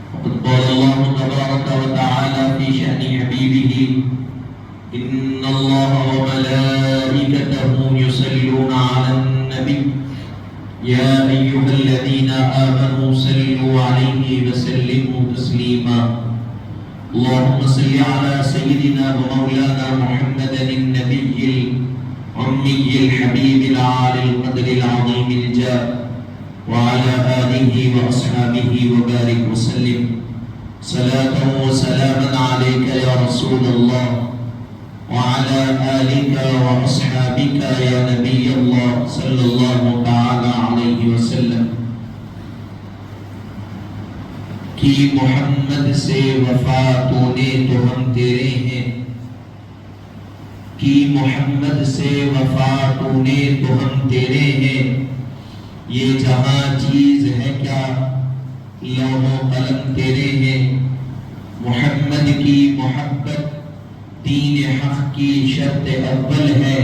وقد قال الله تبارك وتعالى في شأن حبيبه إن الله وملائكته يصلون على النبي يا أيها الذين آمنوا صلوا عليه وسلموا تسليما اللهم صل على سيدنا ومولانا محمد النبي الأمي الحبيب العالي القدر العظيم الجاه وعلى آله وأصحابه وبارك وسلم صلاة وسلاما عليك يا رسول الله وعلى آلك وأصحابك يا نبي الله صلى الله تعالى عليه وسلم کہ محمد سے وفا تو نے تو ہم تیرے ہیں کہ محمد سے وفا تو نے تو ہم تیرے ہیں یہ جہاں چیز ہے کیا لوح و قلم تیرے ہیں محمد کی محبت دین حق کی شرط اول ہے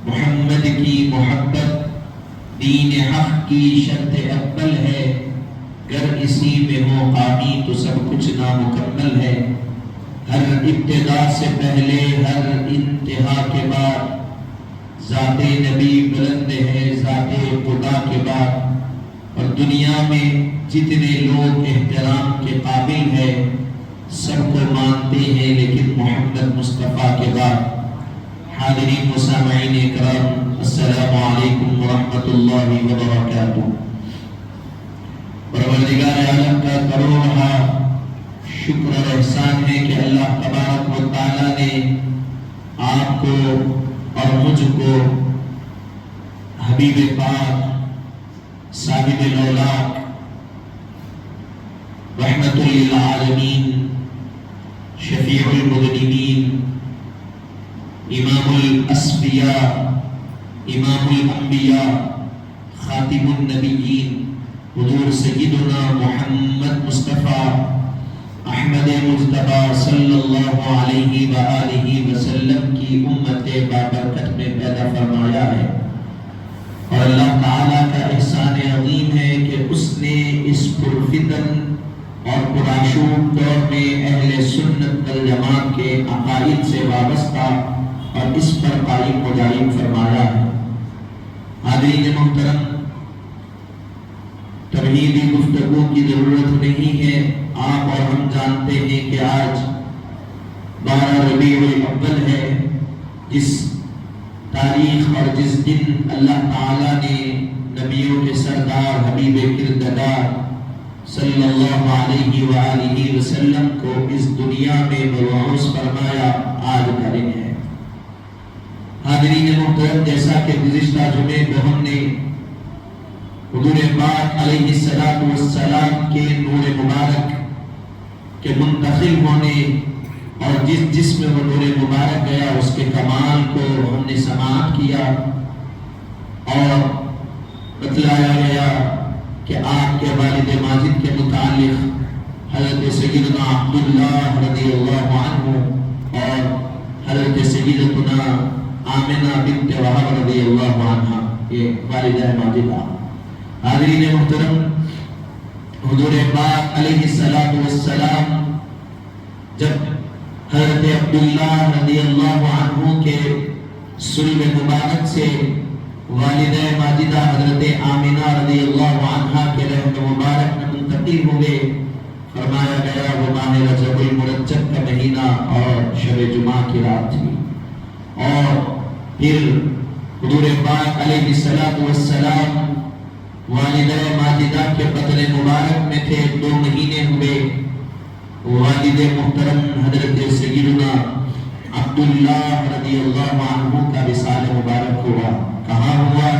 محمد کی محبت دین حق کی شرط اول ہے گر اسی میں ہو قامی تو سب کچھ نامکمل ہے ہر ابتدا سے پہلے ہر انتہا کے بعد ذات نبی بلند ہے ذات خدا کے بعد اور دنیا میں جتنے لوگ احترام کے قابل ہے سب کو مانتے ہیں لیکن محمد مصطفیٰ کے بعد حاضرین و سامعین اکرام السلام علیکم ورحمۃ اللہ وبرکاتہ پروردگار عالم کا کروڑا شکر اور احسان ہے کہ اللہ تبارک و تعالیٰ نے آپ کو اور مجھ کو حبیب پاک صاحب الاولاق رحمت للعالمین شفیع المذنبین امام الاسفیاء امام الانبیاء خاتم النبیین حضور سیدنا محمد مصطفیٰ احمد مجتبیٰ صلی اللہ علیہ وآلہ وسلم کی امت بابرکت میں پیدا فرمایا ہے اور اللہ تعالیٰ کا احسان عظیم ہے کہ اس نے اس پرفتن اور پرآشوب دور میں اہل سنت والجماعت کے عقائد سے وابستہ اور اس پر قائم و دائم فرمایا ہے حاضرین محترم تمہیدی گفتگو کی ضرورت نہیں ہے آپ اور ہم جانتے ہیں کہ آج 12 ربیع الاول ہے جس تاریخ اور جس دن اللہ تعالیٰ نے نبیوں کے سردار حبیب کردگار صلی اللہ علیہ وآلہ وسلم کو اس دنیا میں مبعوث فرمایا آج کا دن ہے حاضرین محترم جیسا کہ گزشتہ جمعے کو ہم نے حضور پاک علیہ السلام کے نور مبارک کے منتقل ہونے اور جس جسم میں نور مبارک گیا اس کے کمال کو ہم نے سماعت کیا اور بتلایا گیا کہ آپ کے والد ماجد کے متعلق حضرت سیدنا عبداللہ رضی اللہ عنہ اور حضرت سیدتنا آمنہ بنت وہب رضی اللہ عنہ یہ والدہ ماجدہ حاضرین محترم حضور پاک علیہ السلام جب حضرت عبداللہ رضی اللہ عنہ کے سلب مبارک سے والدہ ماجدہ حضرت آمنہ رضی اللہ عنہ کے رحم مبارک میں منتقل ہوئے فرمایا گیا وہ ماہ رجب المرجب کا مہینہ اور شب جمعہ کی رات تھی اور پھر حضور پاک علیہ السلام والدہ ماجدہ کے بطن مبارک میں تھے 2 مہینے ہوئے والد محترم حضرت سیدنا عبداللہ رضی اللہ عنہ کا وصال مبارک ہوا کہاں ہوا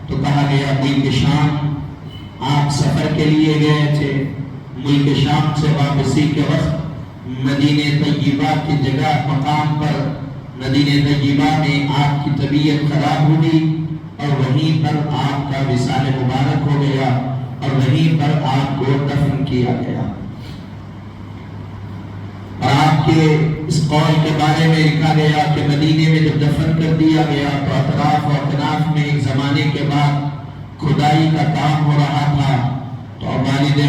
تو کہا گیا ملک شام آپ سفر کے لیے گئے تھے ملک شام سے واپسی کے وقت مدینہ طیبہ کی جگہ مقام پر مدینہ طیبہ میں آپ کی طبیعت خراب ہوئی اور وہیں پر آپ کا وصال مبارک ہو گیا اور وہیں پر آپ کو دفن کیا گیا اور آپ کے اس قول کے بارے میں لکھا گیا کہ مدینے میں جب دفن کر دیا گیا تو اطراف و اکناف میں ایک زمانے کے بعد کھدائی کا کام ہو رہا تھا تو والد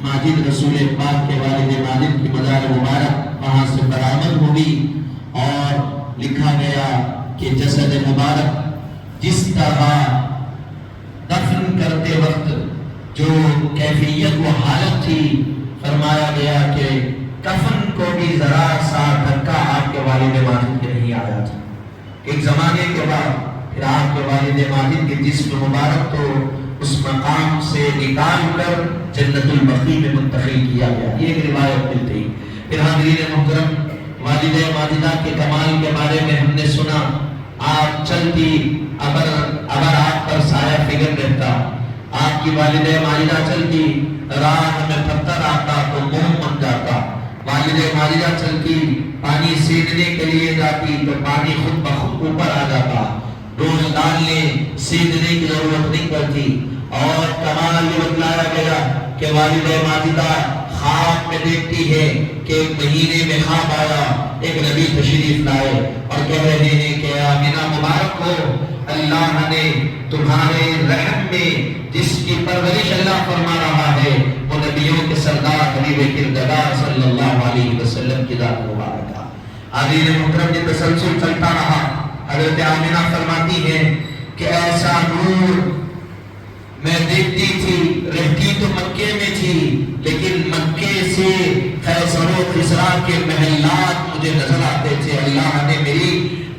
ماجد رسول پاک کے والد ماجد کی مزار مبارک وہاں سے برآمد ہوئی اور لکھا گیا کہ جسد مبارک جس طرح دفن کرتے وقت جو کیفیت و حالت تھی، فرمایا گیا کہ کفن کو بھی ذرا سا دھکا آپ کے والد ماجد کے نہیں آیا تھا۔ ایک زمانے کے بعد پھر آپ کے والد ماجد کے جسم مبارک تو اس مقام سے نکال کر جنت البقیع میں منتقل کیا گیا، یہ ایک روایت ملتی۔ پھر حاضرین محترم، والد ماجدہ کے کمال کے بارے میں ہم نے سنا، آپ چلتی اگر آپ پر سایہ فکر رہتا، آپ کی والد ماجدہ چلتی راہ میں پتھر آتا تو موم بن جاتا، والد ماجدہ چلتی پانی سیننے کے لیے جاتی تو پانی خود بخود اوپر آ جاتا، روز ڈالنے سیننے کی ضرورت نہیں پڑتی۔ اور کمال یہ بتلایا گیا کہ والد ماجدہ خواب میں دیکھتی ہے کہ ایک مہینے میں خواب آیا، ایک نبی تشریف لائے اور کہہ رہے ہیں کہ آمینہ مبارک ہو، اللہ نے تمہارے رحم میں جس کی پرورش اللہ فرما رہا ہے وہ نبیوں کے سردار حبیب کردگار صلی اللہ علیہ وسلم کی ذات مبارکہ۔ حاضرین محترم، یہ تسلسل چلتا رہا۔ حضرت آمینہ فرماتی ہے کہ ایسا نور میں دیکھتی تھی، رہتی تو مکے میں تھی لیکن مکے سے خیسر و خسرا کے محلات مجھے نظر آتے تھے۔ اللہ نے میری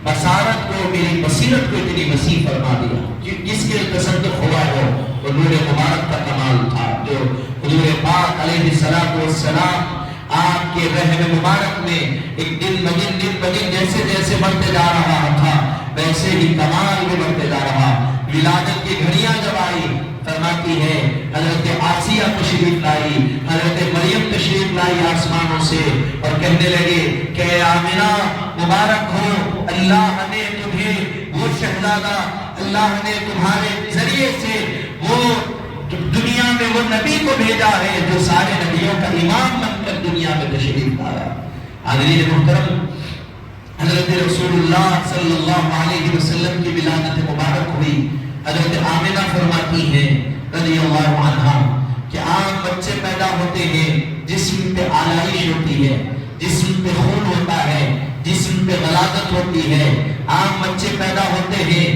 بصارت کو، میری بصیرت کو اتنی وسیع فرما دیا کہ جس کے تصدق ہوا ہو وہ نور مبارک کا کمال تھا، جو حضور پاک علیہ السلام آپ کے رحم مبارک میں ایک دن بدن جیسے جیسے بڑھتے جا رہا تھا ویسے ہی کمال میں بڑھتے جا رہا۔ ولادت کی گھڑیاں جب آئی، فرماتی ہے حضرت آسیہ تشریف لائی، حضرت مریم تشریف لائی آسمانوں سے اور کہنے لگے کہ آمینہ مبارک ہو، اللہ نے تمہیں وہ شہزادہ، اللہ نے تمہارے ذریعے سے وہ دنیا میں وہ نبی کو بھیجا ہے جو سارے نبیوں کا امام بن کر دنیا میں تشریف لایا۔ حاضرین محترم، حضرت رسول اللہ صلی اللہ علیہ وسلم کی ولادت مبارک ہوئی۔ حضرت آمینہ فرماتی ہیں رضی اللہ عنہا کہ عام بچے پیدا ہوتے ہیں، جسم پہ آلائش ہوتی ہے، جسم پہ خون ہوتا ہے، جسم پہ غلاظت ہوتی ہے۔ عام بچے پیدا ہوتے ہیں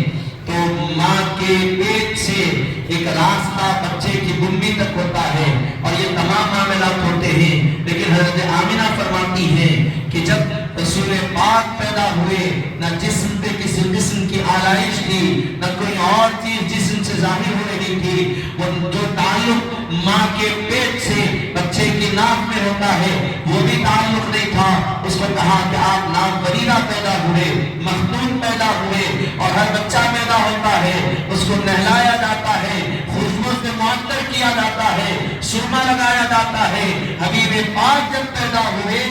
تو ماں کے پیٹ سے ایک راستہ بچے کی بنی تک ہوتا ہے اور یہ تمام معاملات ہوتے ہیں، لیکن حضرت آمینہ فرماتی ہیں کہ جب رسول پاک پیدا ہوئے نہ جسم پہ کسی قسم کی آلائش تھی، نہ کوئی اور چیز جسم سے ظاہر ہو رہی تھی، وہ جو تعلق ماں کے پیٹ سے بچے کی ناک میں ہوتا ہے وہ بھی تعلق نہیں تھا۔ اس کو کہا کہ آپ ناک بریرہ پیدا ہوئے، مختون پیدا ہوئے، اور ہر بچہ پیدا ہوتا ہے اس کو نہلایا جاتا ہے، خوشبو سے معطر کیا جاتا ہے، سرما لگایا جاتا ہے۔ حبیب پاک جب پیدا ہوئے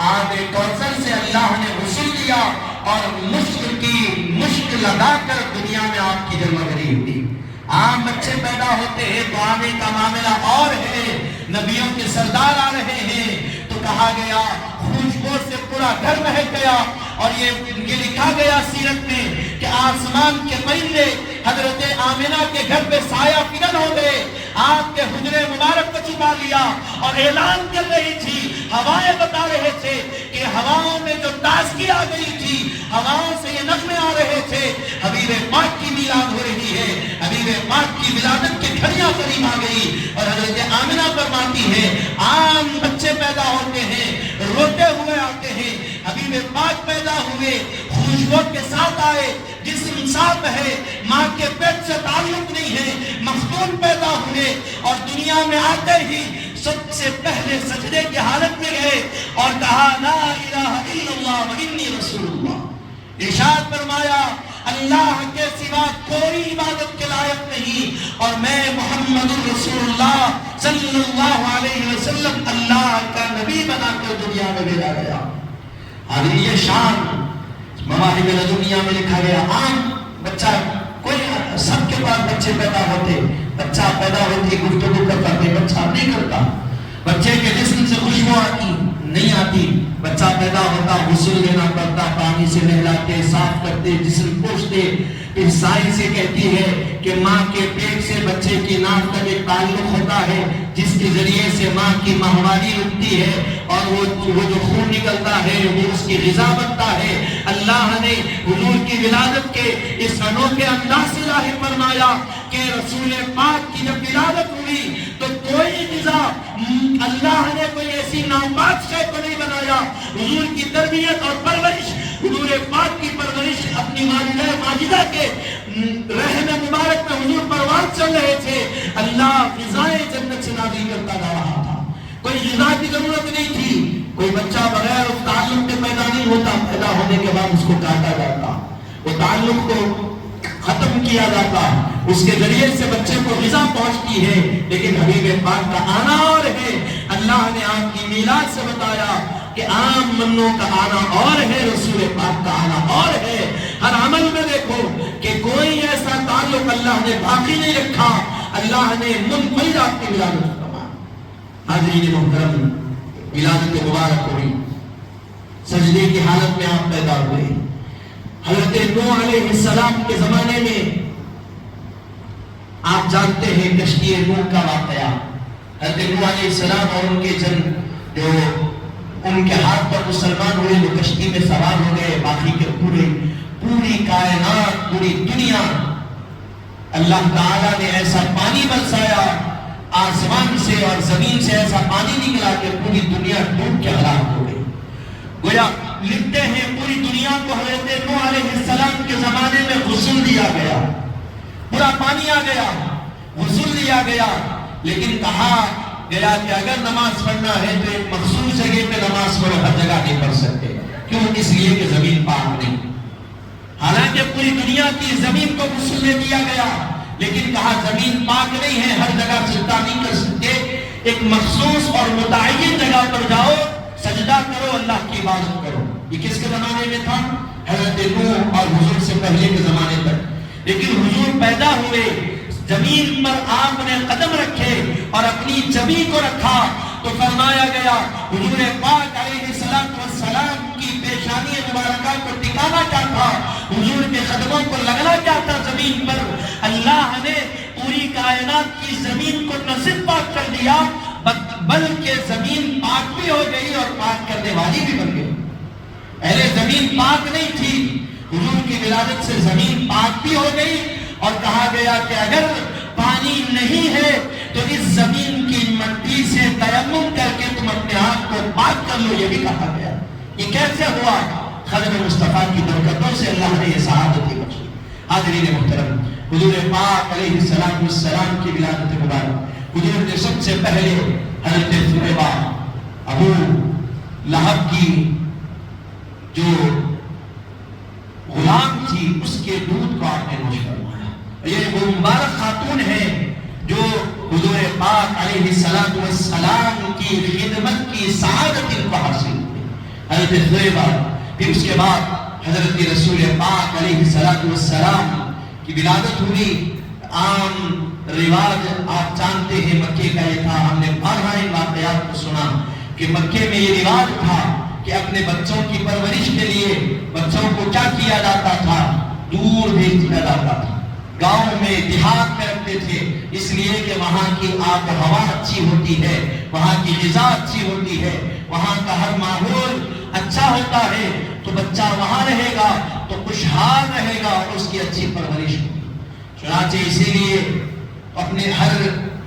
آب کوثر سے اللہ نے غسل دیا اور مشک لگا کر دنیا میں آپ کی جلوگری ہوئی۔ عام بچے پیدا ہوتے ہیں تو آنے کا معاملہ اور ہے، نبیوں کے سردار آ رہے ہیں تو کہا گیا خوشبو سے پورا گھر مہک گیا، اور یہ لکھا گیا سیرت میں کہ آسمان کے پرندے حضرت آمینہ کے گھر پہ سایہ فگن ہو گئے، آپ کے حجرے مبارک کو چھپا لیا اور اعلان کر رہی تھی، ہوائیں بتا رہے تھے کہ ہواؤں میں جو تازگی آ گئی تھی، ہواؤں سے یہ نغمے آ رہے تھے، حبیب پاک کی میلاد ہو رہی ہے، حبیب پاک کی ولادت کی گھڑیاں قریب آ گئی۔ اور حضرت آمینہ فرماتی ہے عام بچے پیدا ہوتے ہیں، روتے ہوئے آتے ہیں، حبیب پاک پیدا ہوئے خوشبو کے ساتھ آئے، جسم صاف ہے، ماں کے پیٹ سے تعلق نہیں ہے، مختون پیدا ہوئے اور دنیا میں آتے ہی سب سے پہلے سجدے کی حالت میں گئے اور کہا لا الہ الا اللہ و انی رسول اللہ۔ ارشاد فرمایا اللہ کے سوا کوئی عبادت کے لائق نہیں اور میں محمد رسول اللہ صلی اللہ علیہ وسلم اللہ کا نبی بنا کر دنیا میں بھیجا گیا۔ ابھی یہ شان مواہب دنیا میں لکھا گیا۔ عام بچہ کوئی سب کے پاس بچے پیدا ہوتے، بچہ پیدا ہوتی گفتگو کرتا تھے، بچہ نہیں کرتا، بچے کے جسم سے خوشبو آتی نہیں آتی، بچہ پیدا ہوتا غسل دینا پڑتا، پانی سے نہلاتے، صاف کرتے، جسم پوچھتے. پھر سائنس یہ کہتی ہے کہ ماں کے پیٹ سے بچے کی ناک تک ایک تعلق ہوتا ہے جس کے ذریعے سے ماں کی ماہواری رکتی ہے اور وہ جو خون نکلتا ہے وہ اس کی غذا بنتا ہے. اللہ نے حضور کی ولادت کے اس انوکھے انداز سے ظاہر فرمایا کہ رسول پاک کی جب ولادت ہوئی تو کوئی غذا اللہ نے کوئی ایسی ناپاک شے کو نہیں بنایا. حضور کی تربیت اور پرورش، حضور پاک کی پرورش اپنی والدہ ماجدہ کے رحم مبارک میں حضور پروان چل رہے تھے. اللہ غذائے جنت سے نازل کرتا جا رہا تھا. کوئی غذا کی ضرورت نہیں تھی. کوئی بچہ بغیر اس تعلق کے پیدا نہیں ہوتا، پیدا ہونے کے بعد اس کو کاٹا جاتا، وہ تعلق کو ختم کیا جاتا، اس کے ذریعے سے بچے کو غذا پہنچتی ہے. لیکن حبیب پاک کا آنا اور ہے. اللہ نے آپ کی میلاد سے بتایا کہ عام منوں کا آنا اور ہے، رسول پاک کا آنا اور ہے. ہر عمل میں دیکھو کہ کوئی ایسا تعلق اللہ نے باقی نہیں رکھا. اللہ نے منفرد آپ کی ولادت فرمایا. حاضرین محترم، ولادت مبارک ہوئی، سجدے کی حالت میں آپ پیدا ہوئے. حضرت نوح علیہ السلام کے زمانے میں آپ جانتے ہیں کشتی نوح کا واقعہ. حضرت نوح علیہ السلام اور ان کے جن جو ان کے ہاتھ پر مسلمان ہوئے وہ کشتی میں سوار ہو گئے. باقی کے پوری کائنات، پوری دنیا، اللہ تعالیٰ نے ایسا پانی برسایا آسمان سے اور زمین سے، ایسا پانی نکلا کہ پوری دنیا ڈوب کے ہلاک ہو گئی. گویا لکھتے ہیں پوری دنیا کو حضرت نوح علیہ السلام کے زمانے میں غسل دیا گیا، پورا پانی آ گیا، غسل دیا گیا. لیکن کہا گیا کہ اگر نماز پڑھنا ہے تو ایک مخصوص جگہ پہ نماز پڑھو، ہر جگہ نہیں پڑھ سکتے. کیوں؟ اس لیے کہ زمین پاک نہیں. حالانکہ پوری دنیا کی زمین کو غسل دے دیا گیا، لیکن کہا زمین پاک نہیں ہے، ہر جگہ سجدہ نہیں کر سکتے. ایک مخصوص اور متعین جگہ پر جاؤ، سجدہ کرو، اللہ کی عبادت کرو. یہ کس کے زمانے میں تھا؟ حضرت نوح اور حضور سے پہلے کے زمانے تک. لیکن حضور پیدا ہوئے، زمین پر آپ نے قدم رکھے اور اپنی جبی کو رکھا تو فرمایا گیا حضور پاک علیہ السلام کی پیشانی مبارکہ کو ٹکانا کیا تھا، حضور کے قدموں کو لگنا کیا تھا زمین پر. اللہ نے پوری کائنات کی زمین کو نہ صرف پاک کر دیا بلکہ زمین پاک بھی ہو گئی اور پاک کرنے والی بھی بن گئی. پہلے زمین پاک نہیں تھی، حضور کی ولادت سے زمین پاک بھی ہو گئی. اور کہا گیا کہ اگر پانی نہیں ہے تو اس زمین کی مٹی سے تیمم کر کے تم اپنے آپ کو پاک کر لو، یہ بھی کہا گیا. یہ کیسے ہوا؟ خادم مصطفیٰ کی برکتوں سے اللہ نے یہ سعادت بخشی. حاضرین محترم، حضور پاک علیہ السلام کی ولادت مبارک، حضور نے سب سے پہلے حضرت صہیبہ ابو لہب کی جو غلام تھی اس کے دودھ کو آپ نے نوش فرمایا. یہ وہ مبارک خاتون ہے جو حضور پاک علیہ السلام کی خدمت کی سعادت ان کو حاصل ہوئی. حضرت صہیبہ، پھر اس کے بعد حضرت رسول پاک علیہ السلام کی ولادت ہوئی. عام رواج آپ جانتے ہیں مکے کا یہ تھا، ہم نے بارہا ان واقعات کو سنا کہ مکے میں یہ رواج تھا کہ اپنے بچوں کی پرورش کے لیے بچوں کو کیا کیا جاتا تھا؟ دور بھیج دیا جاتا تھا. گاؤں میں، دیہات میں رکھتے تھے، اس لیے کہ وہاں کی آب و ہوا اچھی ہوتی ہے، وہاں کی غذا اچھی ہوتی ہے، وہاں کا ہر ماحول اچھا ہوتا ہے تو بچہ وہاں رہے گا تو خوشحال رہے گا اور اس کی اچھی پرورش ہوگی. چنانچہ اسی لیے اپنے ہر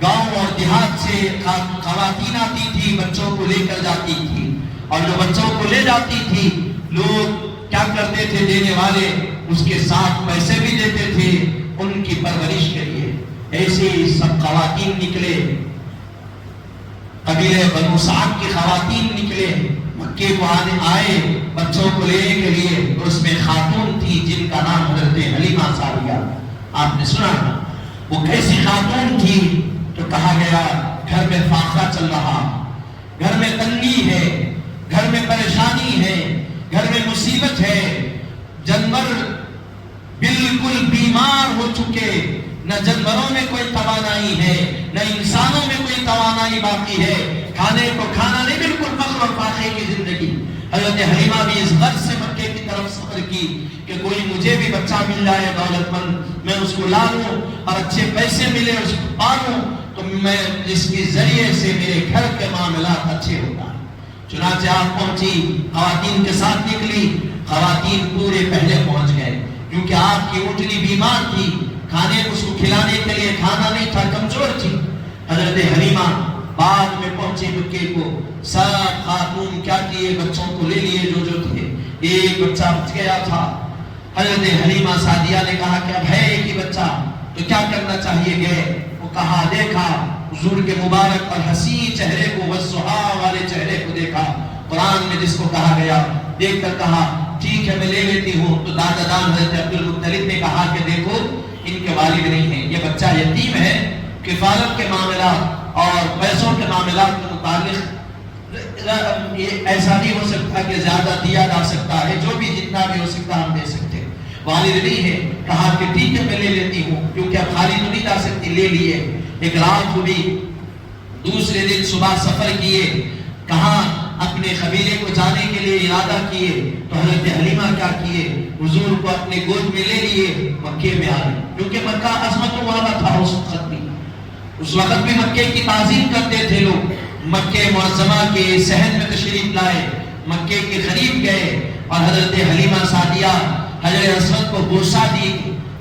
گاؤں اور دیہات سے خواتین آتی تھی، بچوں کو لے کر جاتی تھی. اور جو بچوں کو لے جاتی تھی لوگ کیا کرتے تھے؟ دینے والے اس کے ساتھ پیسے بھی دیتے تھے ان کی پرورش کے لیے. ایسے ہی سب خواتین نکلے، قبیلہ بنو سعد کی خواتین نکلے، مکے کو آئے بچوں کو لینے کے لیے. تو اس میں خاتون تھی جن کا نام حضرت حلیمہ سعدیہ، آپ نے سنا. وہ کیسی خاتون تھی؟ تو کہا گیا گھر میں فاقہ چل رہا، گھر میں تنگی ہے، گھر میں پریشانی ہے، گھر میں مصیبت ہے، جانور بالکل بیمار ہو چکے، نہ جانوروں میں کوئی توانائی ہے نہ انسانوں میں کوئی توانائی باقی ہے، کھانے کو کھانا نہیں، بالکل فقر اور فاقے کی زندگی. حضرت حلیمہ بھی اس غرض سے مکے بچے کی طرف سفر کی کہ کوئی مجھے بھی بچہ مل جائے دولت مند، میں اس کو لا لوں اور اچھے پیسے ملے اس کو پالوں تو میں جس کے ذریعے سے میرے گھر کے معاملات اچھے ہوتا ہے۔ چنانچہ آپ پہنچی، خواتین کے ساتھ نکلی، خواتین پورے پہلے پہنچ گئے کیونکہ آپ کی اونٹنی بیمار تھی، کھانے اس کو کھلانے کے لیے کھانا نہیں تھا، کمزور تھی۔ حضرت حلیمہ بعد میں پہنچے مکے کو، سب خاتون کیا کیے، بچوں کو لے لیے جو تھے، ایک بچہ بچ گیا تھا۔ حضرت حلیمہ سعدیہ نے کہا کہ اب ہے ایک ہی بچہ تو کیا کرنا چاہیے، گئے وہ کہا، دیکھا حضور کے مبارک اور حسین چہرے کو، والضحیٰ والے چہرے کو دیکھا، قرآن میں جس کو کہا گیا، دیکھ کر کہا ٹھیک ہے میں لے لیتی ہوں۔ تو دادا جان حضرت عبدالمطلب نے کہا کہ دیکھو ان کے والد نہیں ہیں، یہ بچہ یتیم ہے، کفالت کے معاملات اور پیسوں کے معاملات کے متعلق ایسا نہیں ہو سکتا کہ زیادہ دیا جا سکتا ہے، جو بھی جتنا بھی ہو سکتا ہم دے سکتے، والد نہیں ہے۔ کہا کہ ٹھیک ہے میں لے لیتی ہوں، کیونکہ اب خالی تو نہیں جا سکتی، لے لیے۔ ایک رات ہوئی، دوسرے دن صبح سفر کیے، کہاں اپنے قبیلے کو جانے کے لیے ارادہ کیے تو حضرت حلیمہ کیا کیے، حضور کو اپنے گود میں لے لیے، مکے میں آ گئے، کیونکہ مکہ عظمتوں والا تھا اس وقت بھی مکے کی تعظیم کرتے تھے لوگ۔ مکہ معظمہ کے صحن میں تشریف لائے، مکے کے قریب گئے اور حضرت حلیمہ سعدیہ حجر اسود کو بوسہ دی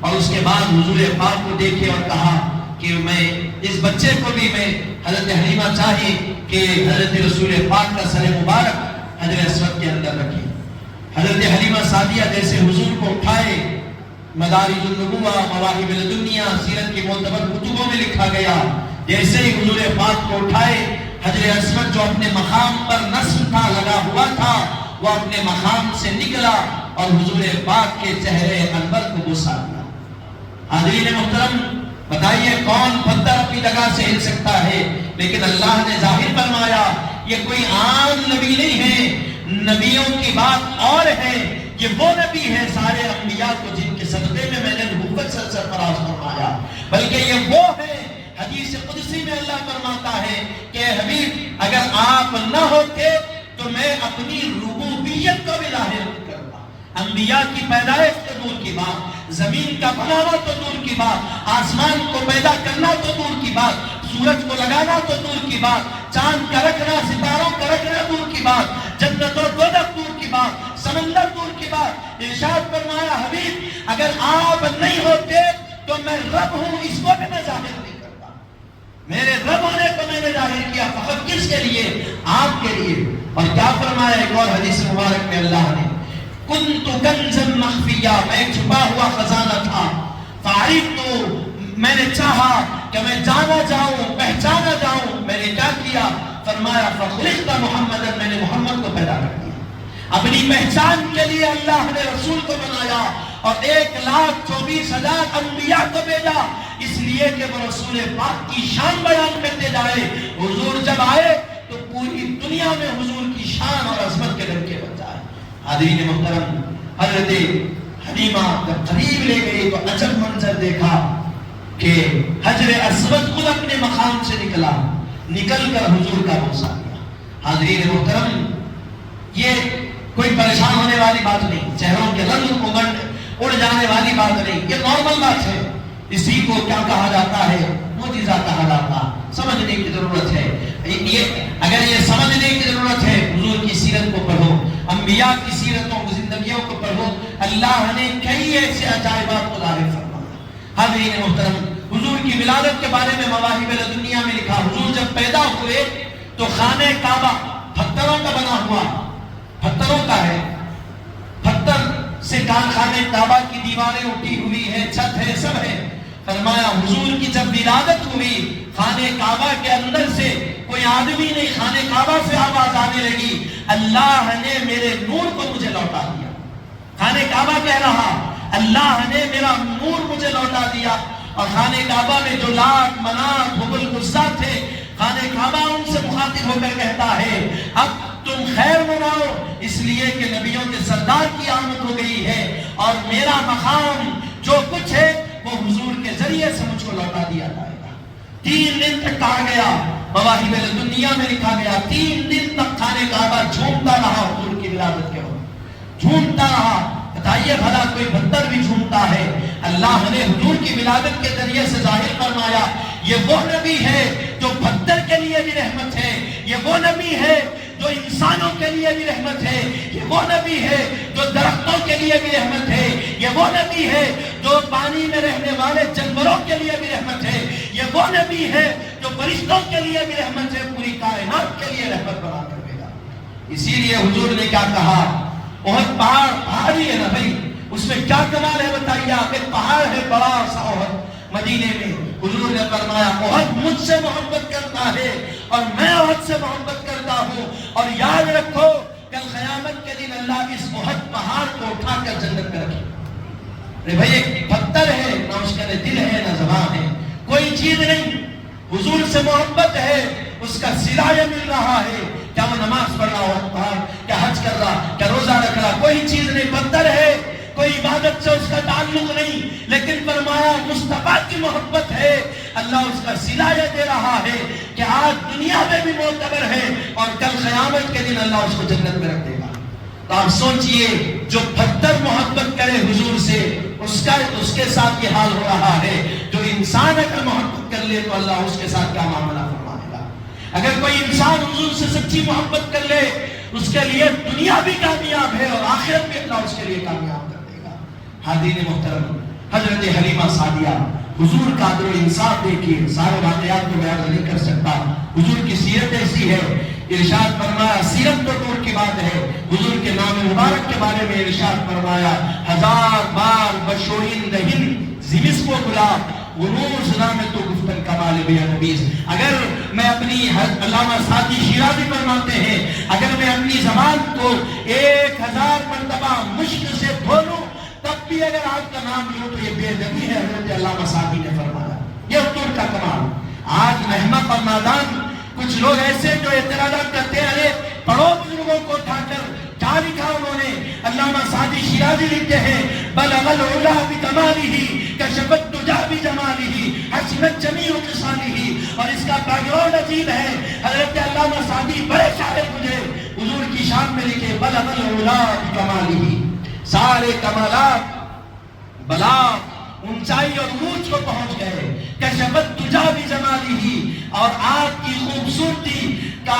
اور اس کے بعد حضور پاک کو دیکھے اور کہا کہ میں اس بچے کو بھی میں حضرت حلیمہ چاہیے کہ حضرت رسول پاک کا سر مبارک حجر اسود کے اندر رکھے۔ حضرت حلیمہ سعدیہ جیسے حضور کو اٹھائے، مدارج النبوہ، مواہب الدنیا، سیرت کی معتبر کتبوں میں لکھا گیا، جیسے ہی حضور پاک کو اٹھائے، حجر اسود جو اپنے مقام پر نصب تھا، لگا ہوا تھا، وہ اپنے مقام سے نکلا اور حضور پاک کے چہرے انور کو بوسہ دیا۔ حاضرین محترم، بتائیے کون پتھر اپنی جگہ سے ہل سکتا ہے؟ لیکن اللہ نے ظاہر فرمایا یہ کوئی عام نبی نہیں ہے، نبیوں کی بات اور ہے، یہ وہ نبی ہے سارے انبیاء کو جن کے صدقے میں نے نبوت سرفراز فرمایا، بلکہ یہ وہ ہے، حدیث قدسی میں اللہ فرماتا ہے کہ حبیب اگر آپ نہ ہوتے تو میں اپنی ربوبیت کو بھی ظاہر کرتا۔ انبیاء کی پیدائش تو دور کی بات، زمین کا بنانا تو دور کی بات، آسمان کو پیدا کرنا تو دور کی بات، سورج کو لگانا تو دور کی بات، چاند کا رکھنا، ستاروں کا رکھنا دور کی بات، جنت و دوزخ دور کی بات، سمندر دور کی بات۔ ارشاد فرمایا حبیب اگر آپ نہیں ہوتے تو میں رب ہوں، اس کو بھی میں ظاہر نہیں کرتا، میرے رب ہونے کو میں نے ظاہر کیا فقط کس کے لیے؟ آپ کے لیے۔ اور کیا فرمایا ایک اور حدیث مبارک میں اللہ نے، کنت کنزا مخفیا، میں ایک چھپا ہوا خزانہ تھا، فعرفت، میں نے چاہا کہ میں جانا جاؤں، پہچانا جاؤں، میں نے کیا کیا؟ فرمایا فخلقت محمدا، میں نے محمد کو پیدا کر دیا۔ اپنی پہچان کے لیے اللہ نے رسول کو بنایا اور 1,24,000 انبیاء کو بھیجا، اس لیے کہ وہ رسول پاک کی شان بیان کرتے جائے۔ حضور جب آئے تو پوری دنیا میں حضور کی شان اور عظمت کے ڈنکے بج جائے۔ حاضرین محترم، حضرت حلیمہ جب قریب لے گئی تو عجب منظر دیکھا کہ حجر اسود خود اپنے مقام سے نکل کر حضور کا بوسہ دیا۔ حاضرین محترم، یہ کوئی پریشان ہونے والی بات نہیں، چہروں کے رنگ اڑ جانے والی بات نہیں، یہ نارمل بات ہے۔ اسی کو کیا کہا جاتا ہے؟ معجزہ کہا جاتا، سمجھنے کی ضرورت ہے۔ اگر یہ سمجھنے کی ضرورت ہے، حضور کی سیرت کو پڑھو، انبیاء کی سیرتوں کو، زندگیوں کو پڑھو، اللہ نے کئی ایسے عجائبات کو ظاہر فرمایا۔ حاضرین محترم، حضور کی ولادت کے بارے میں مواہب الدنیا میں لکھا، حضور جب پیدا ہوئے تو خانہ کعبہ پتھروں کا بنا ہوا، پتھروں کا ہے، پتھر سے خانہ کعبہ کی دیواریں اٹھی ہوئی ہیں، چھت ہے، سب ہے۔ فرمایا حضور کی جب ولادت ہوئی، خانہ کعبہ کے اندر سے کوئی آدمی نہیں، خانہ کعبہ سے آواز آنے لگی، اللہ نے میرے نور کو مجھے لوٹا دیا۔ خانہ کعبہ کہہ رہا اللہ نے میرا نور مجھے لوٹا دیا۔ اور خانہ کعبہ میں جو لات، منات، حبل، غصہ تھے، خانہ کعبہ ان سے مخاطب ہو کر کہتا ہے اب تم خیر مناؤ، اس لیے کہ نبیوں کے سردار کی آمد ہو گئی ہے اور میرا مقام جو کچھ ہے وہ حضور کے ذریعے سے مجھ کو لوٹا دیا جائے گا۔ 3 دن تک کہا گیا، مواہب الدنیا میں لکھا گیا 3 دن تک خانہ کعبہ جھومتا رہا حضور کی ولادت کے وقت، جھومتا رہا. بتائیے بھلا کوئی بندر بھی جھومتا ہے؟ اللہ نے حضور کی ولادت کے ذریعے سے ظاہر فرمایا یہ وہ نبی ہے جو بندر کے لیے بھی رحمت ہے، یہ وہ نبی ہے جو انسانوں کے لیے بھی رحمت ہے، یہ وہ نبی ہے جو درختوں کے لیے بھی رحمت ہے، یہ وہ نبی ہے جو پانی میں رہنے والے جانوروں کے لیے بھی رحمت ہے، یہ وہ نبی ہے جو فرشتوں کے لیے بھی رحمت ہے، پوری کائنات کے لیے رحمت بنا کر دے گا. اسی لیے حضور نے کیا کہا؟ احد پہاڑی ہے نا بھائی، اس میں کیا کمال ہے بتائیے آپ؟ ایک پہاڑ ہے بڑا سا احد مدینے میں. حضور نے فرمایا احد مجھ سے محبت کرتا ہے اور میں احد سے محبت کرتا ہوں، اور یاد رکھو کل قیامت کے دن اللہ اس احد پہاڑ کو اٹھا کر جنت میں رکھے. ارے بھائی ایک پتھر ہے، نہ اس کا دل ہے نہ زبان ہے، کوئی چیز نہیں. حضور سے محبت ہے، اس کا صلہ یہ مل رہا ہے. کیا وہ نماز پڑھ رہا ہو، کیا حج کر رہا، کیا روزہ رکھ رہا، کوئی چیز نہیں. پتھر ہے، کوئی عبادت سے اس کا تعلق نہیں، لیکن فرمایا مصطفیٰ کی محبت ہے. اللہ اس کا صلہ یہ دے رہا ہے کہ آج دنیا میں بھی معتبر ہے اور کل قیامت کے دن اللہ اس کو جنت میں رکھ دے گا. تو آپ سوچئے جو پتھر محبت کرے حضور سے، اس کے ساتھ یہ حال ہو رہا ہے. جو انسان اگر محبت کر لے تو اللہ اس کے ساتھ کیا معاملہ فرمائے گا. اگر کوئی انسان حضور سے سچی محبت کر لے، اس کے لیے دنیا بھی کامیاب ہے اور آخرت بھی اللہ اس کے لیے کامیاب کر دے گا. حاضرین محترم، حضرت حلیمہ سعدیہ، حضور کا عدل و انصاف دیکھیے. سارے واقعات کو بیان نہیں کر سکتا، حضور کی سیرت ایسی ہے. ارشاد فرمایا، سیرت تو دور کی بات ہے، حضور کے نام مبارک کے بارے میں ارشاد فرمایا، ہزار بار بشوئین دہن زمس کو بلا غنور زنام تو گفتن کمال بے نبیز. اگر میں اپنی علامہ سعدی شیرازی فرماتے ہیں، اگر میں اپنی زبان کو 1000 مرتبہ مشک سے دھو لوں تب بھی اگر آپ کا نام لوں تو یہ بے ادبی ہے. حضرت علامہ سعدی نے فرمایا. یہ حضور کا کمال. آج محمق اور نادان کچھ لوگ ایسے جو اعتراضات کرتے ہیں، ارے پڑھو بزرگوں کو اٹھا کر. کیا لکھا انہوں نے؟ علامہ سعدی شیرازی لکھتے ہیں، بلغ العلا بکمالہ کشف الدجی بجمالہ حسنت جمیع خصالہ. اور اس کا بیک گراؤنڈ عجیب ہے. حضرت علامہ سعدی بڑے شاعر مجھے حضور کی شان میں لکھے، بلغ العلا بکمالہ، سارے کمالات بلا اونچائی اور عروج کو پہنچ گئے. کشف الدجی بجمالہ، اور آپ کی خوبصورتی کا